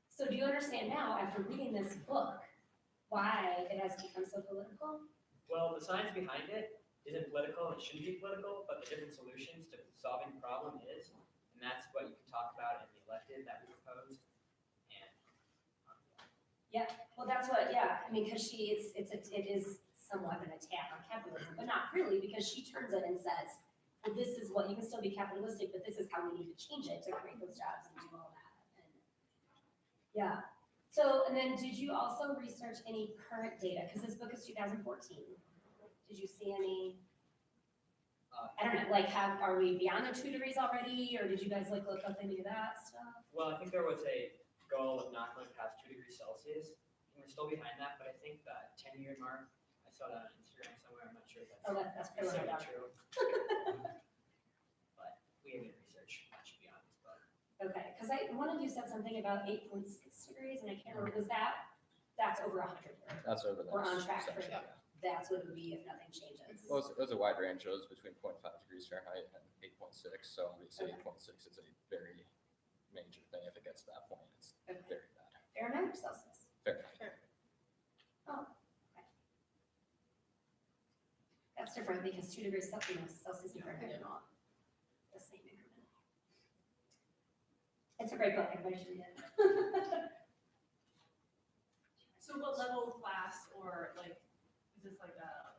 So do you understand now, after reading this book, why it has become so political? Well, the science behind it isn't political, and it shouldn't be political, but the different solutions to solving the problem is, and that's what you can talk about in the elective that we proposed. And Yeah, well, that's what, yeah, I mean, because it is somewhat an attack on capitalism, but not really, because she turns it and says, well, this is what, you can still be capitalistic, but this is how we need to change it to create those jobs and do all that. And yeah, So, and then did you also research any current data? Because this book is 2014. Did you see any, I don't know, like are we beyond the 2 degrees already? Or did you guys like look up any of that stuff? Well, I think there was a goal of not going past 2 degrees Celsius, and we're still behind that, but I think that 10-year mark, I saw that on Instagram somewhere, I'm not sure if Oh, that's probably necessarily not true. But we haven't researched much beyond this book. Okay, because one of you said something about 8.6 degrees, and I can't remember, that's over 100 years? That's over the We're on next track for section, that. That's what it would be if nothing changes. Well, it was a wide range. It was between 0.5 degrees Fahrenheit and 8.6. So obviously Okay. 8.6 is a very major thing. If it gets to that point, it's Okay. very bad. Fahrenheit or Celsius? Fahrenheit. Oh, okay. That's different because 2 degrees Celsius and Fahrenheit are not the same increment. It's a great book, everybody should read it. So what level class or like, is this like a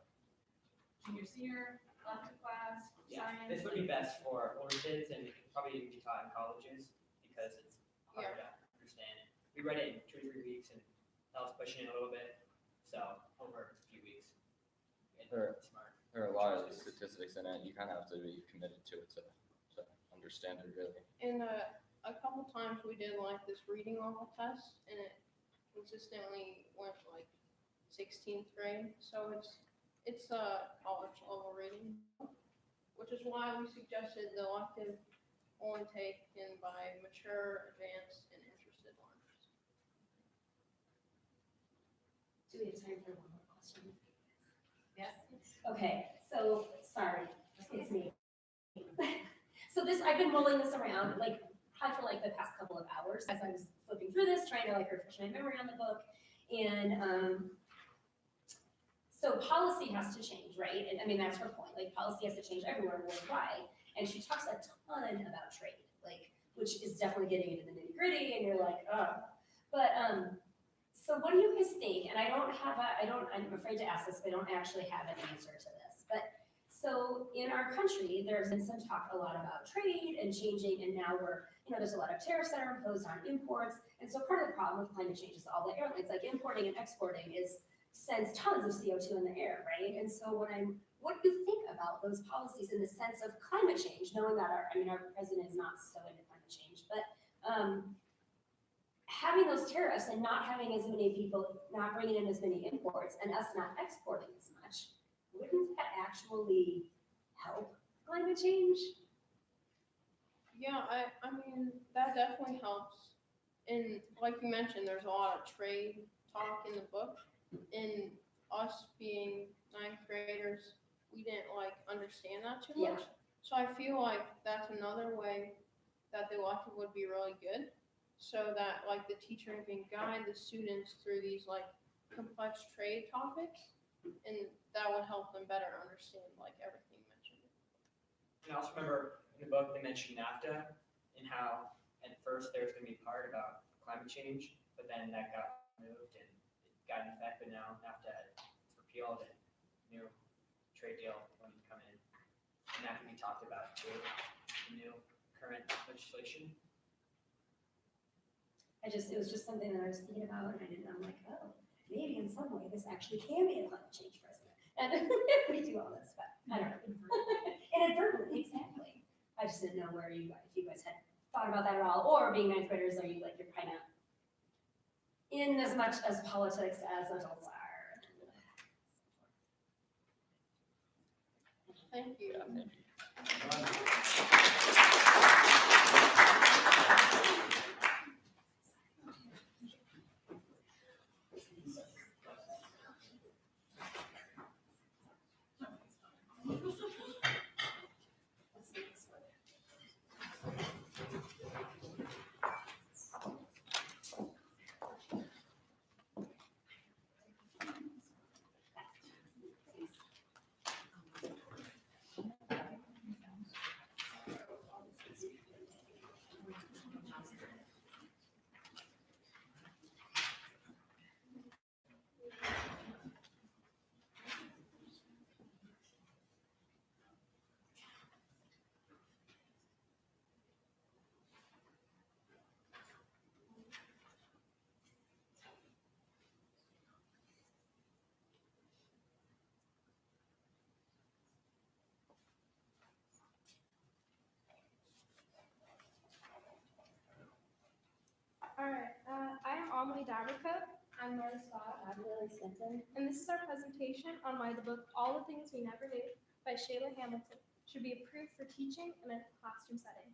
junior, senior elective class, Yeah, science? this would be best for older kids, and it could probably even be taught in colleges because it's hard to understand. We read it in 2 to 3 weeks, and that was pushing it a little bit. So over a few weeks, it's smart. There are a lot of statistics in it. You kind of have to be committed to it to understand it really. And a couple times we did like this reading level test, and it consistently went like 16th grade. So it's a college level reading, which is why we suggested the elective only taken by mature, advanced, and interested learners. Do we have time for one more question? Yes. Okay, so, sorry, it's me. So I've been rolling this around, like, probably for like the past couple of hours as I was flipping through this, trying to like refresh my memory on the book. And so policy has to change, right? And I mean, that's her point, like policy has to change everywhere worldwide. And she talks a ton about trade, like, which is definitely getting into the nitty gritty and you're like, oh. But, so what do you guys think? And I'm afraid to ask this, but I don't actually have an answer to this. But so in our country, there's been some talk a lot about trade and changing, and now there's a lot of tariffs that are imposed on imports. And so part of the problem with climate change is all the airlines, like importing and exporting sends tons of CO2 in the air, right? And so what do you think about those policies in the sense of climate change, knowing that our president is not so into climate change, but having those tariffs and not having as many people, not bringing in as many imports and us not exporting as much, wouldn't that actually help climate change? Yeah, I mean, that definitely helps. And like you mentioned, there's a lot of trade talk in the book. And us being 9th graders, we didn't like understand that too much. So I feel like that's another way that the elective would be really good. So that like the teacher can guide the students through these like complex trade topics, and that would help them better understand like everything mentioned. And I also remember in the book they mentioned NAFTA and how at first there was going to be a part about climate change, but then that got moved and it got in effect, but now NAFTA is repealed and new trade deal when you come in. And that can be talked about too, the new current legislation. It was just something that I was thinking about, and I'm like, oh, maybe in some way this actually can be a climate change president. And we do all this, but I don't know. Inadvertently, exactly. I just didn't know if you guys had thought about that at all, or being 9th graders, are you like, you're kind of in as much as politics as adults are? Thank you. What's the next one? Molly Davercoat. I'm Nora Scott. I'm Lily Stinson. And this is our presentation on why the book All the Things We Never Knew by Shayla Hamilton should be approved for teaching in a classroom setting.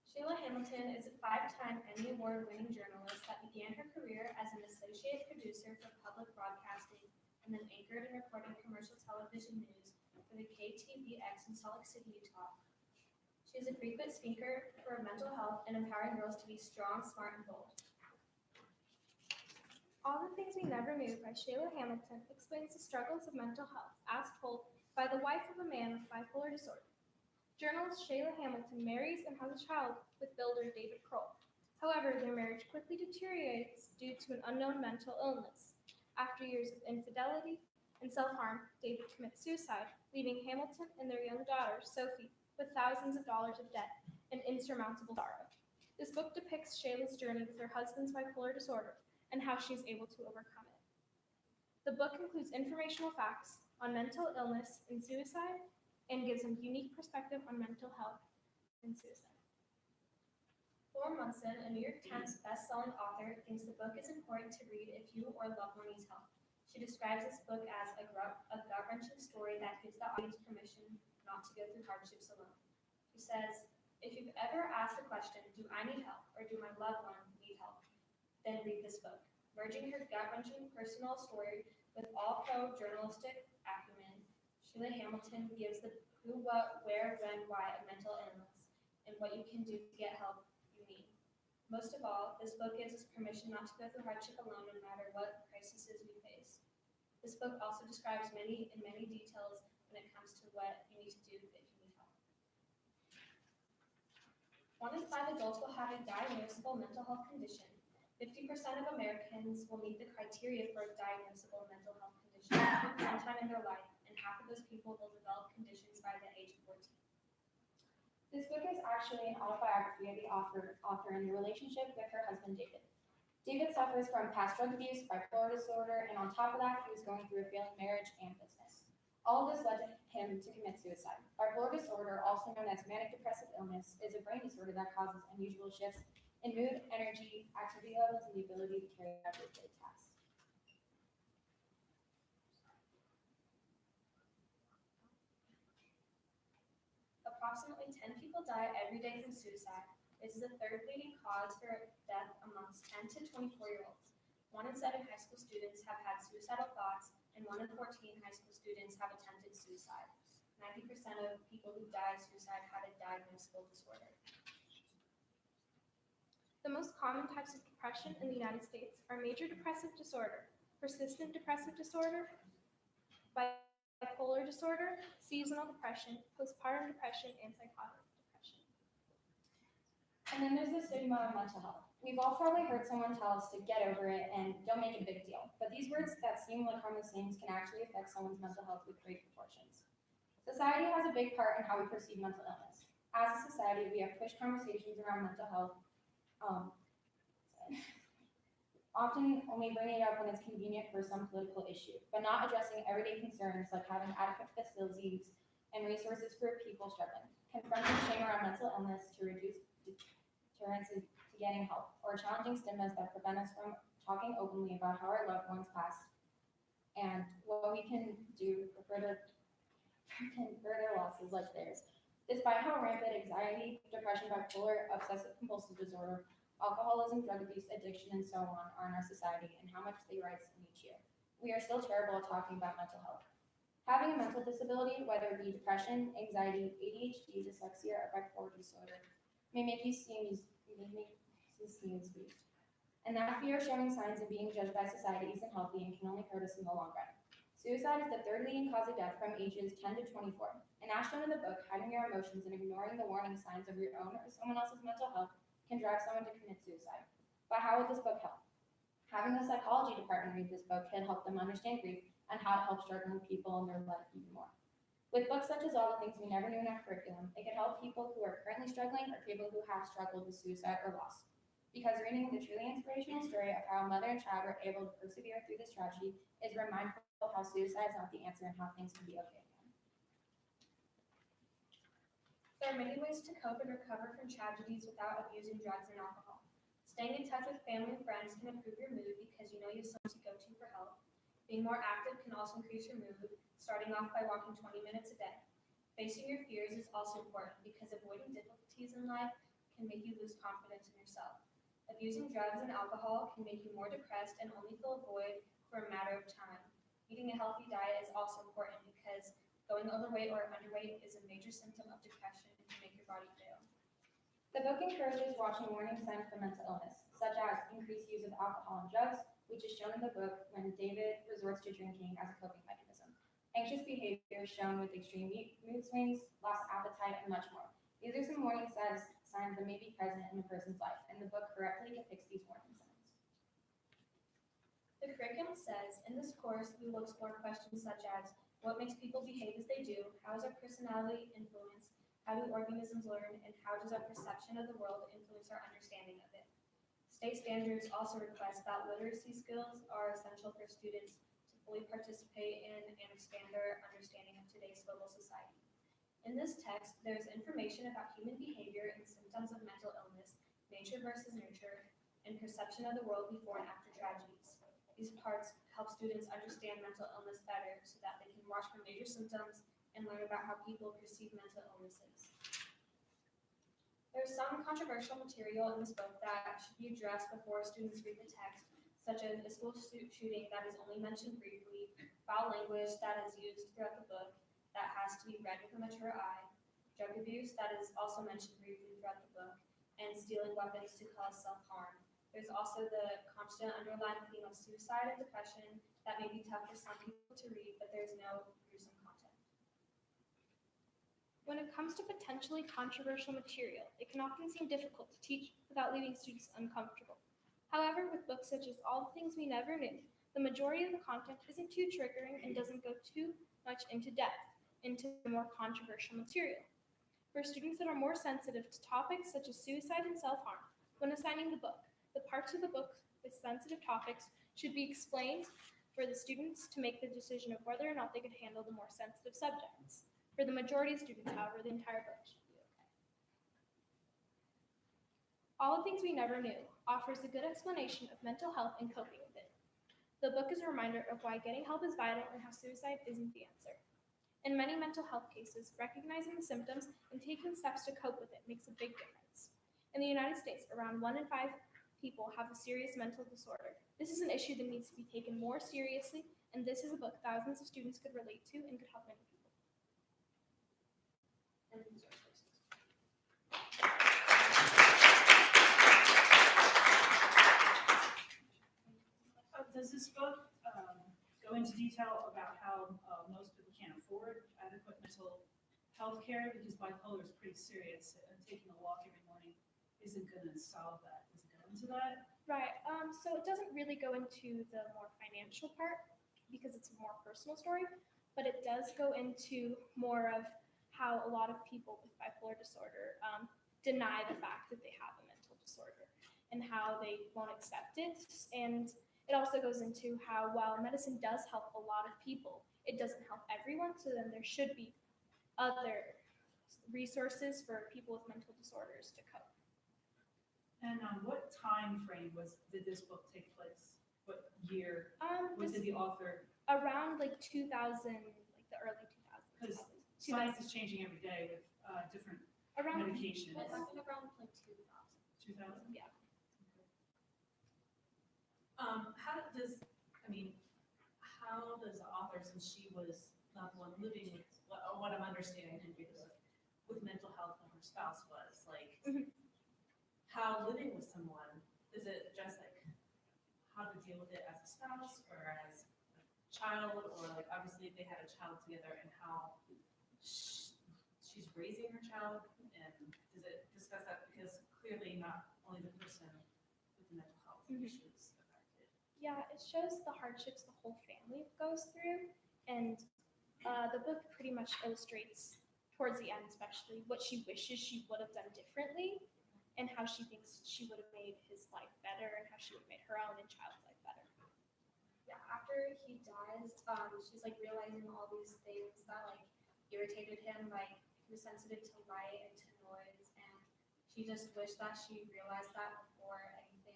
Shayla Hamilton is a 5-time Emmy Award-winning journalist that began her career as an associate producer for public broadcasting and then anchored and reported commercial television news for the KTVX in Salt Lake City, Utah. She is a frequent speaker for mental health and empowering girls to be strong, smart, and bold. All the Things We Never Knew by Shayla Hamilton explains the struggles of mental health as told by the wife of a man with bipolar disorder. Journalist Shayla Hamilton marries and has a child with builder David Kroll. However, their marriage quickly deteriorates due to an unknown mental illness. After years of infidelity and self-harm, David commits suicide, leaving Hamilton and their young daughter, Sophie, with thousands of dollars of debt and insurmountable sorrow. This book depicts Shayla's journey with her husband's bipolar disorder and how she is able to overcome it. The book includes informational facts on mental illness and suicide and gives a unique perspective on mental health and suicide. Lauren Munson, a New York Times best-selling author, thinks the book is important to read if you or a loved one needs help. She describes this book as a gut-wrenching story that gives the audience permission not to go through hardships alone. She says, if you've ever asked the question, do I need help or do my loved one need help, then read this book. Merging her gut-wrenching personal story with all-pro journalistic acumen, Shayla Hamilton gives the who, what, where, when, why of mental illness and what you can do to get help you need. Most of all, this book gives us permission not to go through hardship alone no matter what crises we face. This book also describes in many details when it comes to what you need to do if you need help. 1 in 5 adults will have a diagnosable mental health condition. 50% of Americans will meet the criteria for a diagnosable mental health condition sometime in their life, and half of those people will develop conditions by the age of 14. This book is actually an autobiography of the author and the relationship with her husband, David. David suffers from past drug abuse, bipolar disorder, and on top of that, he was going through a failing marriage and business. All of this led him to commit suicide. Bipolar disorder, also known as manic depressive illness, is a brain disorder that causes unusual shifts in mood, energy, activity levels, and the ability to carry out day-to-day tasks. Approximately 10 people die every day from suicide. This is the third leading cause for death amongst 10 to 24-year-olds. 1 in 7 high school students have had suicidal thoughts, and 1 in 14 high school students have attempted suicide. 90% of people who die of suicide have a diagnosable disorder. The most common types of depression in the United States are major depressive disorder, persistent depressive disorder, bipolar disorder, seasonal depression, postpartum depression, and psychotic depression. And then there's the stigma of mental health. We've all probably heard someone tell us to get over it and don't make a big deal. But these words that seem like harmless things can actually affect someone's mental health with great proportions. Society has a big part in how we perceive mental illness. As a society, we have pushed conversations around mental health often only bringing it up when it's convenient for some political issue, but not addressing everyday concerns like having adequate facilities and resources for people struggling, confronting shame around mental illness to reduce deterrence to getting help, or challenging stigmas that prevent us from talking openly about how our loved ones passed and what we can do to prevent further losses like theirs. Despite how rampant anxiety, depression, bipolar, obsessive-compulsive disorder, alcoholism, drug abuse, addiction, and so on are in our society and how much they rise in each year, we are still terrible at talking about mental health. Having a mental disability, whether it be depression, anxiety, ADHD, dyslexia, or bipolar disorder, may make you seem as weak. And that fear of showing signs of being judged by society isn't healthy and can only hurt us in the long run. Suicide is the third leading cause of death from ages 10 to 24. And as shown in the book, hiding your emotions and ignoring the warning signs of your own or someone else's mental health can drive someone to commit suicide. But how would this book help? Having the psychology department read this book can help them understand grief and how to help struggling people in their life even more. With books such as All the Things We Never Knew in our curriculum, it can help people who are currently struggling or people who have struggled with suicide or loss. Because reading the truly inspirational story of how a mother and child were able to persevere through this tragedy is a reminder of how suicide is not the answer and how things can be okay again. There are many ways to cope and recover from tragedies without abusing drugs and alcohol. Staying in touch with family and friends can improve your mood because you know you have someone to go to for help. Being more active can also increase your mood, starting off by walking 20 minutes a day. Facing your fears is also important because avoiding difficulties in life can make you lose confidence in yourself. Abusing drugs and alcohol can make you more depressed and only fill a void for a matter of time. Eating a healthy diet is also important because going overweight or underweight is a major symptom of depression and can make your body fail. The book encourages watching warning signs for mental illness, such as increased use of alcohol and drugs, which is shown in the book when David resorts to drinking as a coping mechanism. Anxious behavior shown with extreme mood swings, loss of appetite, and much more. These are some warning signs that may be present in a person's life, and the book correctly depicts these warning signs. The curriculum says, in this course, we will explore questions such as, what makes people behave as they do? How is our personality influenced? How do organisms learn? And how does our perception of the world influence our understanding of it? State standards also request that literacy skills are essential for students to fully participate in and expand their understanding of today's global society. In this text, there's information about human behavior and symptoms of mental illness, nature versus nurture, and perception of the world before and after tragedies. These parts help students understand mental illness better so that they can watch for major symptoms and learn about how people perceive mental illnesses. There's some controversial material in this book that should be addressed before students read the text, such as a school shooting that is only mentioned briefly, foul language that is used throughout the book that has to be read with a mature eye, drug abuse that is also mentioned briefly throughout the book, and stealing weapons to cause self-harm. There's also the constant underlying theme of suicide and depression that may be tough for some people to read, but there's no gruesome content. When it comes to potentially controversial material, it can often seem difficult to teach without leaving students uncomfortable. However, with books such as All the Things We Never Knew, the majority of the content isn't too triggering and doesn't go too much into depth into more controversial material. For students that are more sensitive to topics such as suicide and self-harm, when assigning the book, the parts of the book with sensitive topics should be explained for the students to make the decision of whether or not they could handle the more sensitive subjects. For the majority of students, however, the entire book should be okay. All the Things We Never Knew offers a good explanation of mental health and coping with it. The book is a reminder of why getting help is vital and how suicide isn't the answer. In many mental health cases, recognizing the symptoms and taking steps to cope with it makes a big difference. In the United States, around 1 in 5 people have a serious mental disorder. This is an issue that needs to be taken more seriously, and this is a book thousands of students could relate to and could help many people. And resources. Does this book go into detail about how most people can't afford adequate mental health care? Because bipolar is pretty serious, and taking a walk every morning isn't going to solve that. Does it go into that? Right. So it doesn't really go into the more financial part because it's a more personal story, but it does go into more of how a lot of people with bipolar disorder deny the fact that they have a mental disorder and how they won't accept it. And it also goes into how while medicine does help a lot of people, it doesn't help everyone. So then there should be other resources for people with mental disorders to cope. And what time frame did this book take place? What year? When did the author? Around like 2000, like the early 2000s. Because science is changing every day with different medications. Well, I think around like 2000. 2000? Yeah. How does the author, since she was not the one living with, what I'm understanding with mental health and her spouse was, like, how living with someone, is it just like how to deal with it as a spouse or as a child, or like obviously they had a child together and how she's raising her child, and does it discuss that? Because clearly not only the person with the mental health issues affected. Yeah, it shows the hardships the whole family goes through, and the book pretty much illustrates, towards the end especially, what she wishes she would have done differently, and how she thinks she would have made his life better, and how she would have made her own and child's life better. Yeah, after he dies, she's like realizing all these things that like irritated him, like he was sensitive to light and to noise, and she just wished that she realized that before anything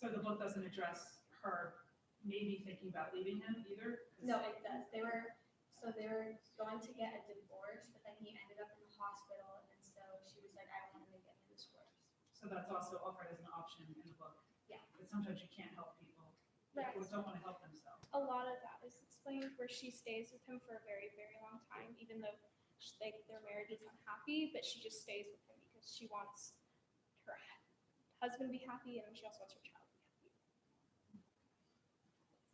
So the book doesn't address her maybe thinking about leaving him either? 'Cause- No, it does. They were going to get a divorce, but then he ended up in the hospital, and so she was like, I don't want to make any of this worse. So that's also offered as an option in the book. Yeah. But sometimes you can't help people. Right. People don't want to help themselves. A lot of that is explained where she stays with him for a very, very long time, even though their marriage is unhappy, but she just stays with him because she wants her husband to be happy and she also wants her child to be happy.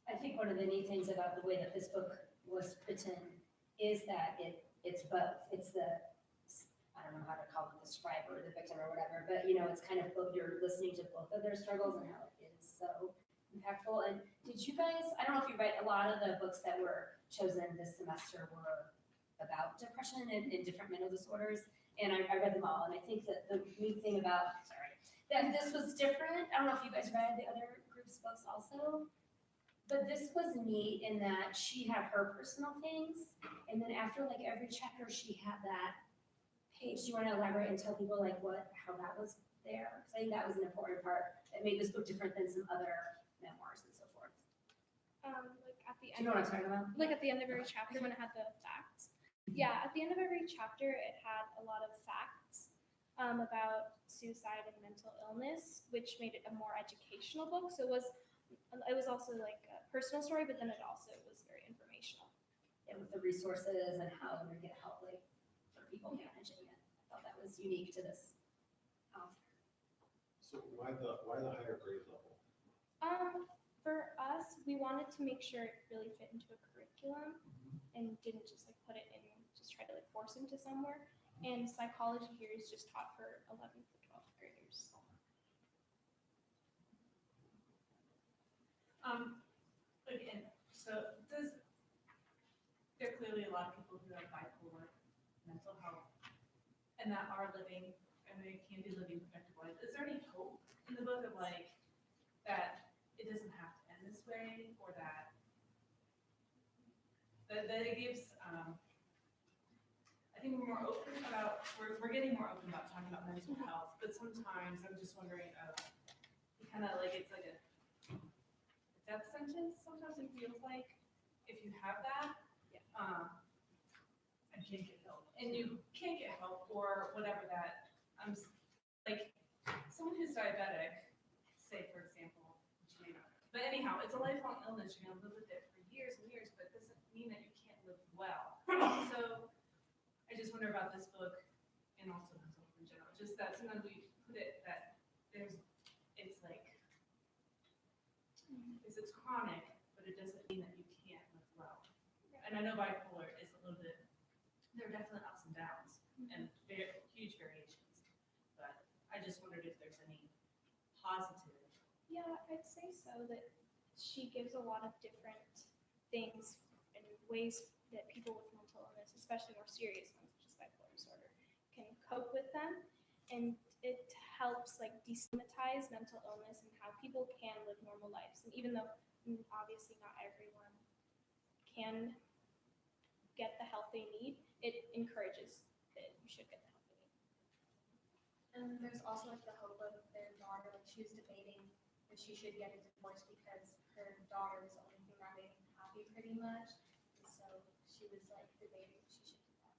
I think one of the neat things about the way that this book was written is that it's both. It's the, I don't know how to call it, the survivor or the victim or whatever, but it's kind of both, you're listening to both of their struggles and how it is so impactful. And did you guys, I don't know if you read, a lot of the books that were chosen this semester were about depression and different mental disorders, and I read them all, and I think that the neat thing about, that this was different. I don't know if you guys read the other group's books also, but this was neat in that she had her personal things, and then after like every chapter, she had that page. Do you want to elaborate and tell people like how that was there? Because I think that was an important part that made this book different than some other memoirs and so forth. Like at the Do end, you know what I'm talking about? like at the end of every chapter when it had the facts. Yeah, at the end of every chapter, it had a lot of facts about suicide and mental illness, which made it a more educational book. So it was also like a personal story, but then it also was very informational. And with the resources and how to get help like for people managing it. I thought that was unique to this author. So why the higher grade level? For us, we wanted to make sure it really fit into a curriculum and didn't just like put it in, just try to like force into somewhere. And psychology here is just taught for 11th to 12th graders. Again, so there are clearly a lot of people who have bipolar mental health and that are living, and they can be living productive lives. Is there any hope in the book of like, that it doesn't have to end this way, or that it gives, I think we're more open about, we're getting more open about talking about mental health, but sometimes I'm just wondering, kind of like, it's like a death sentence, sometimes it feels like, if you have that, and can't get help, and you can't get help, or whatever that, like, someone who's diabetic, say, for example, which you may not, but anyhow, it's a lifelong illness, you're gonna live with it for years and years, but it doesn't mean that you can't live well. So, I just wonder about this book, and also mental health in general, just that sometimes we put it, that it's like, it's chronic, but it doesn't mean that you can't live well. And I know bipolar is a little bit, there are definitely ups and downs, and huge variations, but I just wondered if there's any positive. Yeah, I'd say so, that she gives a lot of different things and ways that people with mental illness, especially more serious ones, such as bipolar disorder, can cope with them. And it helps like destigmatize mental illness and how people can live normal lives. And even though obviously not everyone can get the help they need, it encourages that you should get the help they need. And there's also like the hope of their daughter, like she was debating if she should get a divorce because her daughter was the only thing that made her happy pretty much. And so she was like debating if she should do that.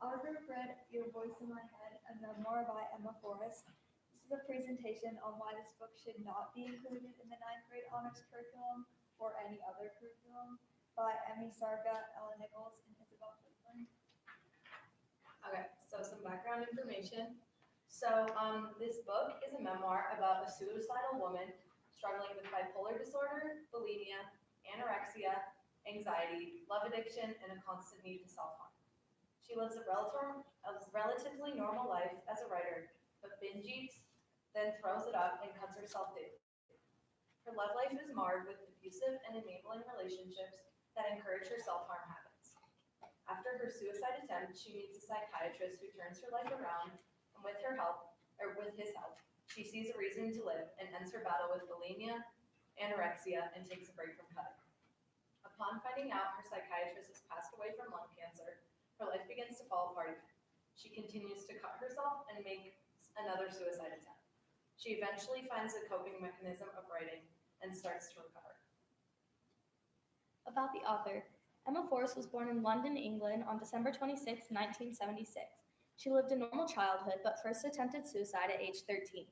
Our group read Your Voice in My Head, a memoir by Emma Forrest. This is a presentation on why this book should not be included in the ninth grade honors curriculum or any other curriculum by Emmy Sarga, Ella Nichols, and Isabel Cleveland. Okay, so some background information. So, this book is a memoir about a suicidal woman struggling with bipolar disorder, bulimia, anorexia, anxiety, love addiction, and a constant need to self-harm. She lives a relatively normal life as a writer, but binge eats, then throws it up and cuts herself daily. Her love life is marred with abusive and enabling relationships that encourage her self-harm habits. After her suicide attempt, she meets a psychiatrist who turns her life around, and with his help, she sees a reason to live and ends her battle with bulimia, anorexia, and takes a break from cutting. Upon finding out her psychiatrist has passed away from lung cancer, her life begins to fall apart again. She continues to cut herself and makes another suicide attempt. She eventually finds a coping mechanism of writing and starts to recover. About the author, Emma Forrest was born in London, England on December 26, 1976. She lived a normal childhood but first attempted suicide at age 13.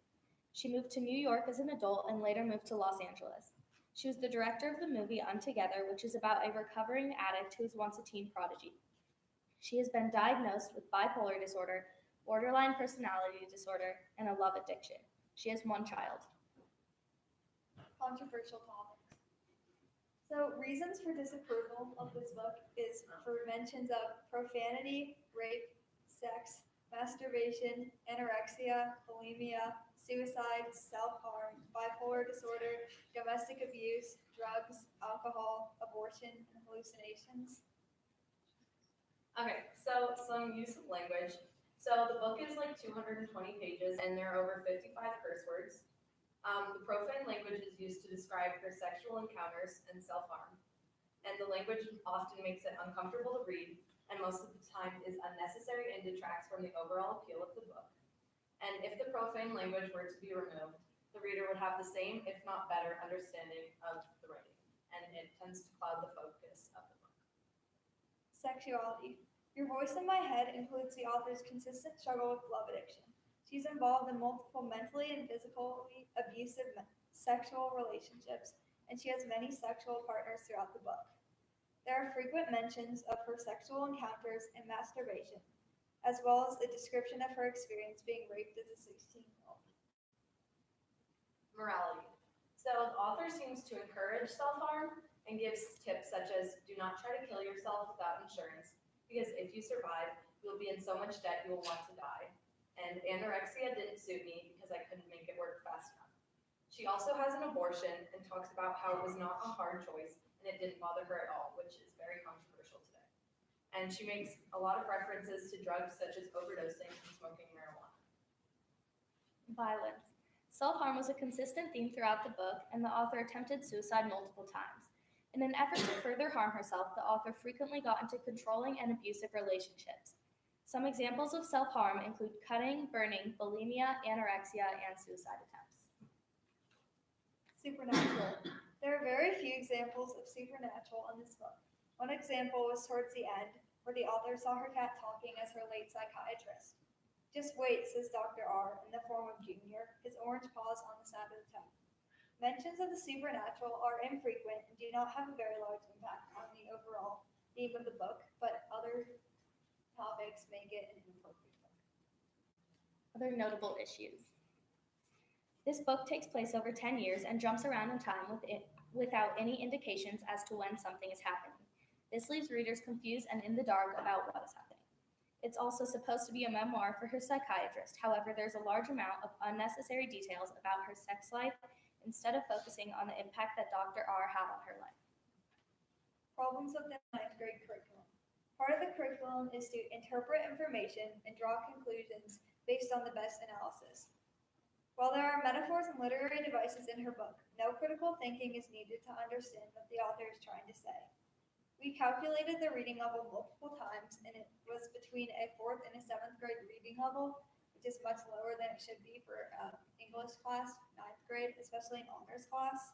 She moved to New York as an adult and later moved to Los Angeles. She was the director of the movie Untitled, which is about a recovering addict who was once a teen prodigy. She has been diagnosed with bipolar disorder, borderline personality disorder, and a love addiction. She has one child. Controversial topics. So, reasons for disapproval of this book is for mentions of profanity, rape, sex, masturbation, anorexia, bulimia, suicide, self-harm, bipolar disorder, domestic abuse, drugs, alcohol, abortion, and hallucinations. Okay, so some use of language. So the book is like 220 pages and there are over 55 curse words. The profane language is used to describe her sexual encounters and self-harm. And the language often makes it uncomfortable to read and most of the time is unnecessary and detracts from the overall appeal of the book. And if the profane language were to be removed, the reader would have the same, if not better, understanding of the writing. And it tends to cloud the focus of the book. Sexuality. Your Voice in My Head includes the author's consistent struggle with love addiction. She's involved in multiple mentally and physically abusive sexual relationships, and she has many sexual partners throughout the book. There are frequent mentions of her sexual encounters and masturbation, as well as a description of her experience being raped as a 16-year-old. Morality. So the author seems to encourage self-harm and gives tips such as do not try to kill yourself without insurance, because if you survive, you'll be in so much debt you will want to die. And anorexia didn't suit me because I couldn't make it work fast enough. She also has an abortion and talks about how it was not a hard choice and it didn't bother her at all, which is very controversial today. And she makes a lot of references to drugs such as overdosing and smoking marijuana. Violence. Self-harm was a consistent theme throughout the book, and the author attempted suicide multiple times. In an effort to further harm herself, the author frequently got into controlling and abusive relationships. Some examples of self-harm include cutting, burning, bulimia, anorexia, and suicide attempts. Supernatural. There are very few examples of supernatural in this book. One example was towards the end, where the author saw her cat talking as her late psychiatrist. Just wait, says Dr. R, in the form of Junior, his orange paws on the side of the tub. Mentions of the supernatural are infrequent and do not have a very large impact on the overall theme of the book, but other topics make it an inappropriate book. Other notable issues. This book takes place over 10 years and jumps around in time without any indications as to when something is happening. This leaves readers confused and in the dark about what is happening. It's also supposed to be a memoir for her psychiatrist. However, there's a large amount of unnecessary details about her sex life instead of focusing on the impact that Dr. R had on her life. Problems with the ninth grade curriculum. Part of the curriculum is to interpret information and draw conclusions based on the best analysis. While there are metaphors and literary devices in her book, no critical thinking is needed to understand what the author is trying to say. We calculated the reading level multiple times, and it was between a 4th and a 7th grade reading level, which is much lower than it should be for English class, 9th grade, especially an honors class.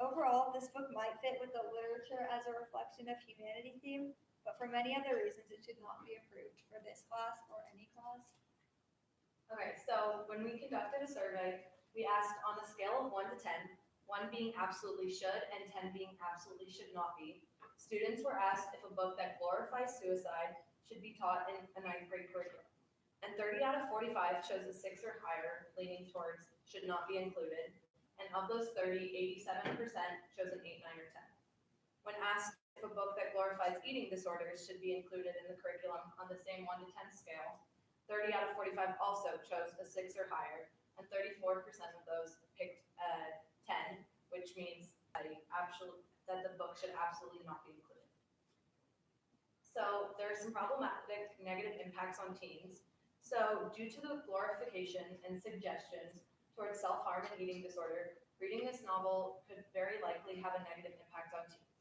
Overall, this book might fit with the literature as a reflection of humanity theme, but for many other reasons, it should not be approved for this class or any class. Okay, so when we conducted a survey, we asked on a scale of 1 to 10, 1 being absolutely should and 10 being absolutely should not be. Students were asked if a book that glorifies suicide should be taught in a 9th grade curriculum. And 30 out of 45 chose a 6 or higher, leaning towards should not be included. And of those 30, 87% chose an 8, 9, or 10. When asked if a book that glorifies eating disorders should be included in the curriculum on the same 1 to 10 scale, 30 out of 45 also chose a 6 or higher, and 34% of those picked 10, which means that the book should absolutely not be included. So there are some problematic negative impacts on teens. So due to the glorification and suggestions towards self-harm and eating disorder, reading this novel could very likely have a negative impact on teens.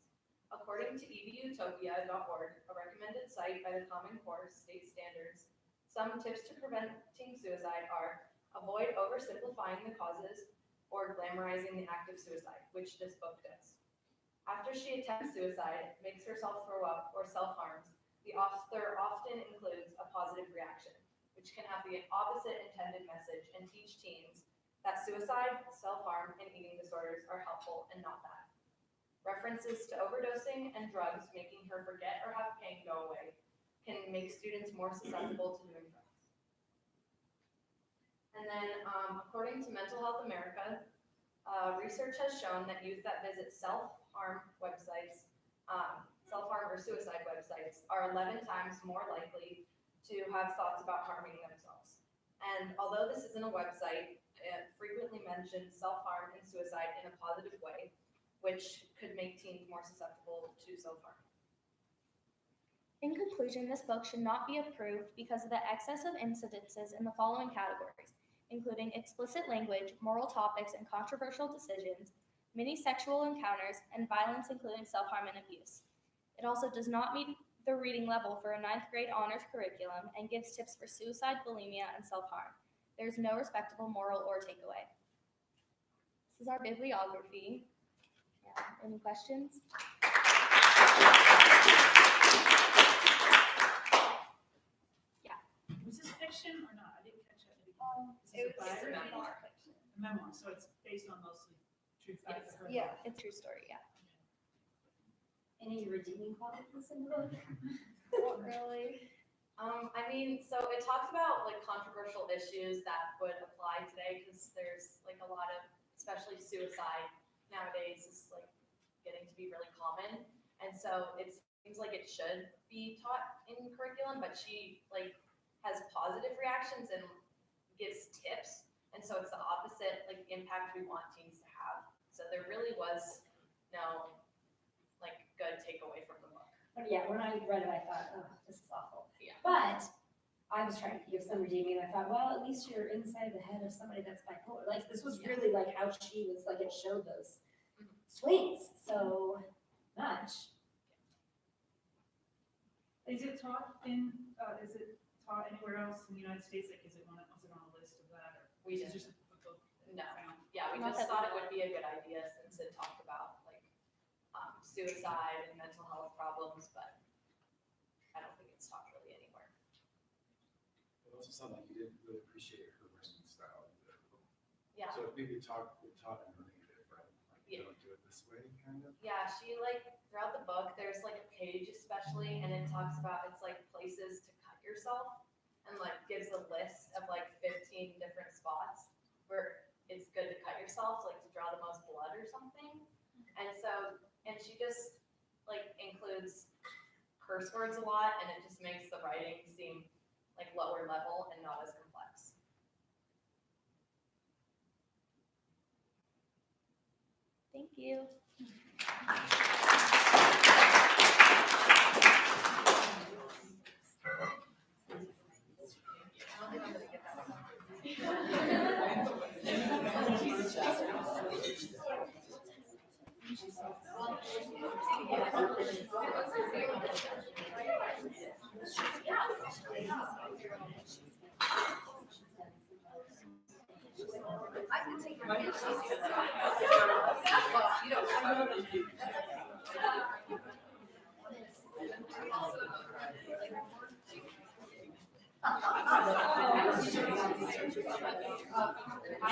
According to evutopia.org, a recommended site by the Common Core state standards, some tips to preventing suicide are avoid oversimplifying the causes or glamorizing the act of suicide, which this book does. After she attempts suicide, makes herself throw up, or self-harms, the author often includes a positive reaction, which can have the opposite intended message and teach teens that suicide, self-harm, and eating disorders are helpful and not bad. References to overdosing and drugs making her forget or have pain go away can make students more susceptible to doing drugs. And then, according to Mental Health America, research has shown that youth that visit self-harm websites, self-harm or suicide websites, are 11 times more likely to have thoughts about harming themselves. And although this isn't a website, it frequently mentions self-harm and suicide in a positive way, which could make teens more susceptible to self-harm. In conclusion, this book should not be approved because of the excess of incidences in the following categories, including explicit language, moral topics, and controversial decisions, many sexual encounters, and violence including self-harm and abuse. It also does not meet the reading level for a 9th grade honors curriculum and gives tips for suicide, bulimia, and self-harm. There is no respectable moral or takeaway. This is our bibliography. Yeah. Any questions? Was this fiction or not? I didn't catch it. It was biography? a memoir. A memoir, so it's based on mostly true facts. or- Yeah, it's a true story, yeah. Any redeeming qualities in the book? Not really. I mean, so it talks about like controversial issues that would apply today because there's like a lot of, especially suicide nowadays is like getting to be really common. And so it seems like it should be taught in curriculum, but she like has positive reactions and gives tips. And so it's the opposite like impact we want teens to have. So there really was no like good takeaway from the book. But yeah, when I read it, I thought, oh, this is awful. Yeah. But I was trying to think of some redeeming, and I thought, well, at least you're inside the head of somebody that's bipolar. Like, this was really like how she was, like, it showed those swings so much. Is it taught anywhere else in the United States? Like, was it on a list of that? Or We is it didn't. just a book? No. Yeah, we Not just that thought it we would be a good idea since it talked about like suicide and mental health problems, but I don't think it's taught really anywhere. It also sounded like you didn't really appreciate her writing style either. Yeah. So maybe we taught in a negative, right? Like, Yeah. don't do it this way, kind of. Yeah, she like throughout the book, there's like a page especially, and it talks about it's like places to cut yourself, and like gives a list of like 15 different spots where it's good to cut yourself, like to draw the most blood or something. And so, and she just like includes curse words a lot, and it just makes the writing seem like lower level and not as complex. Thank you. I can take my well, you know, Oh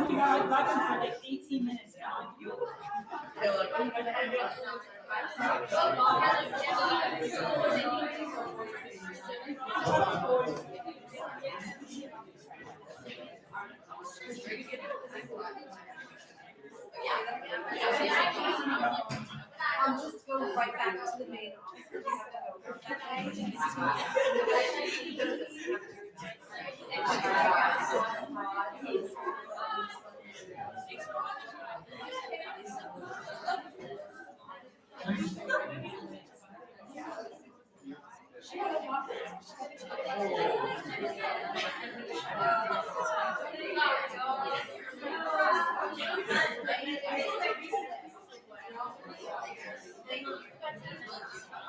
my God, I've been for like 18 minutes now. I'll just go right back to the main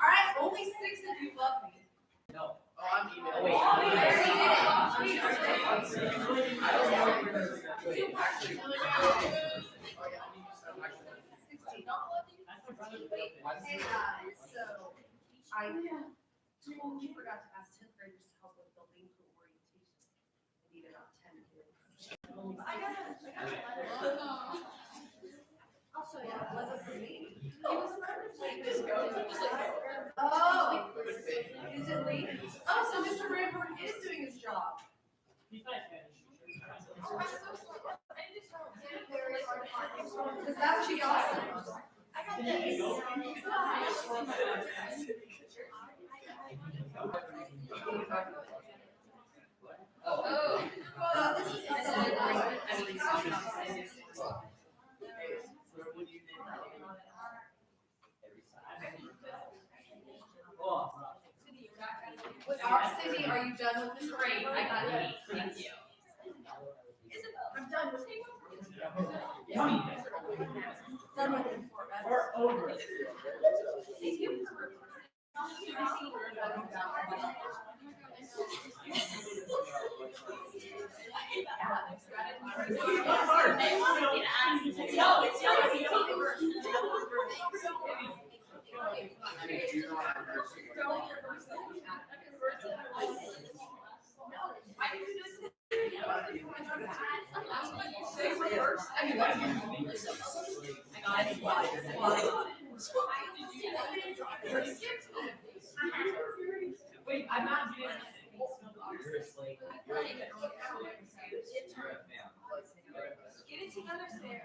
All right, only 6 of you love me. No. Oh, I'm emailing. Wait. I totally forgot to ask 10th graders to help with building for orientation. I need about 10 kids. I got it. I'll show you. It wasn't for me. It was for me. Just go. Oh, is it Lee? Oh, so Mr. Ramberg is doing his job. Because that would be awesome. I got this. Oh, this is Cindy, are you done with this? Great, I got it. Thank you. I'm done with it. Done with it. We're over. Wait, I'm not doing anything. Get it together, Sam.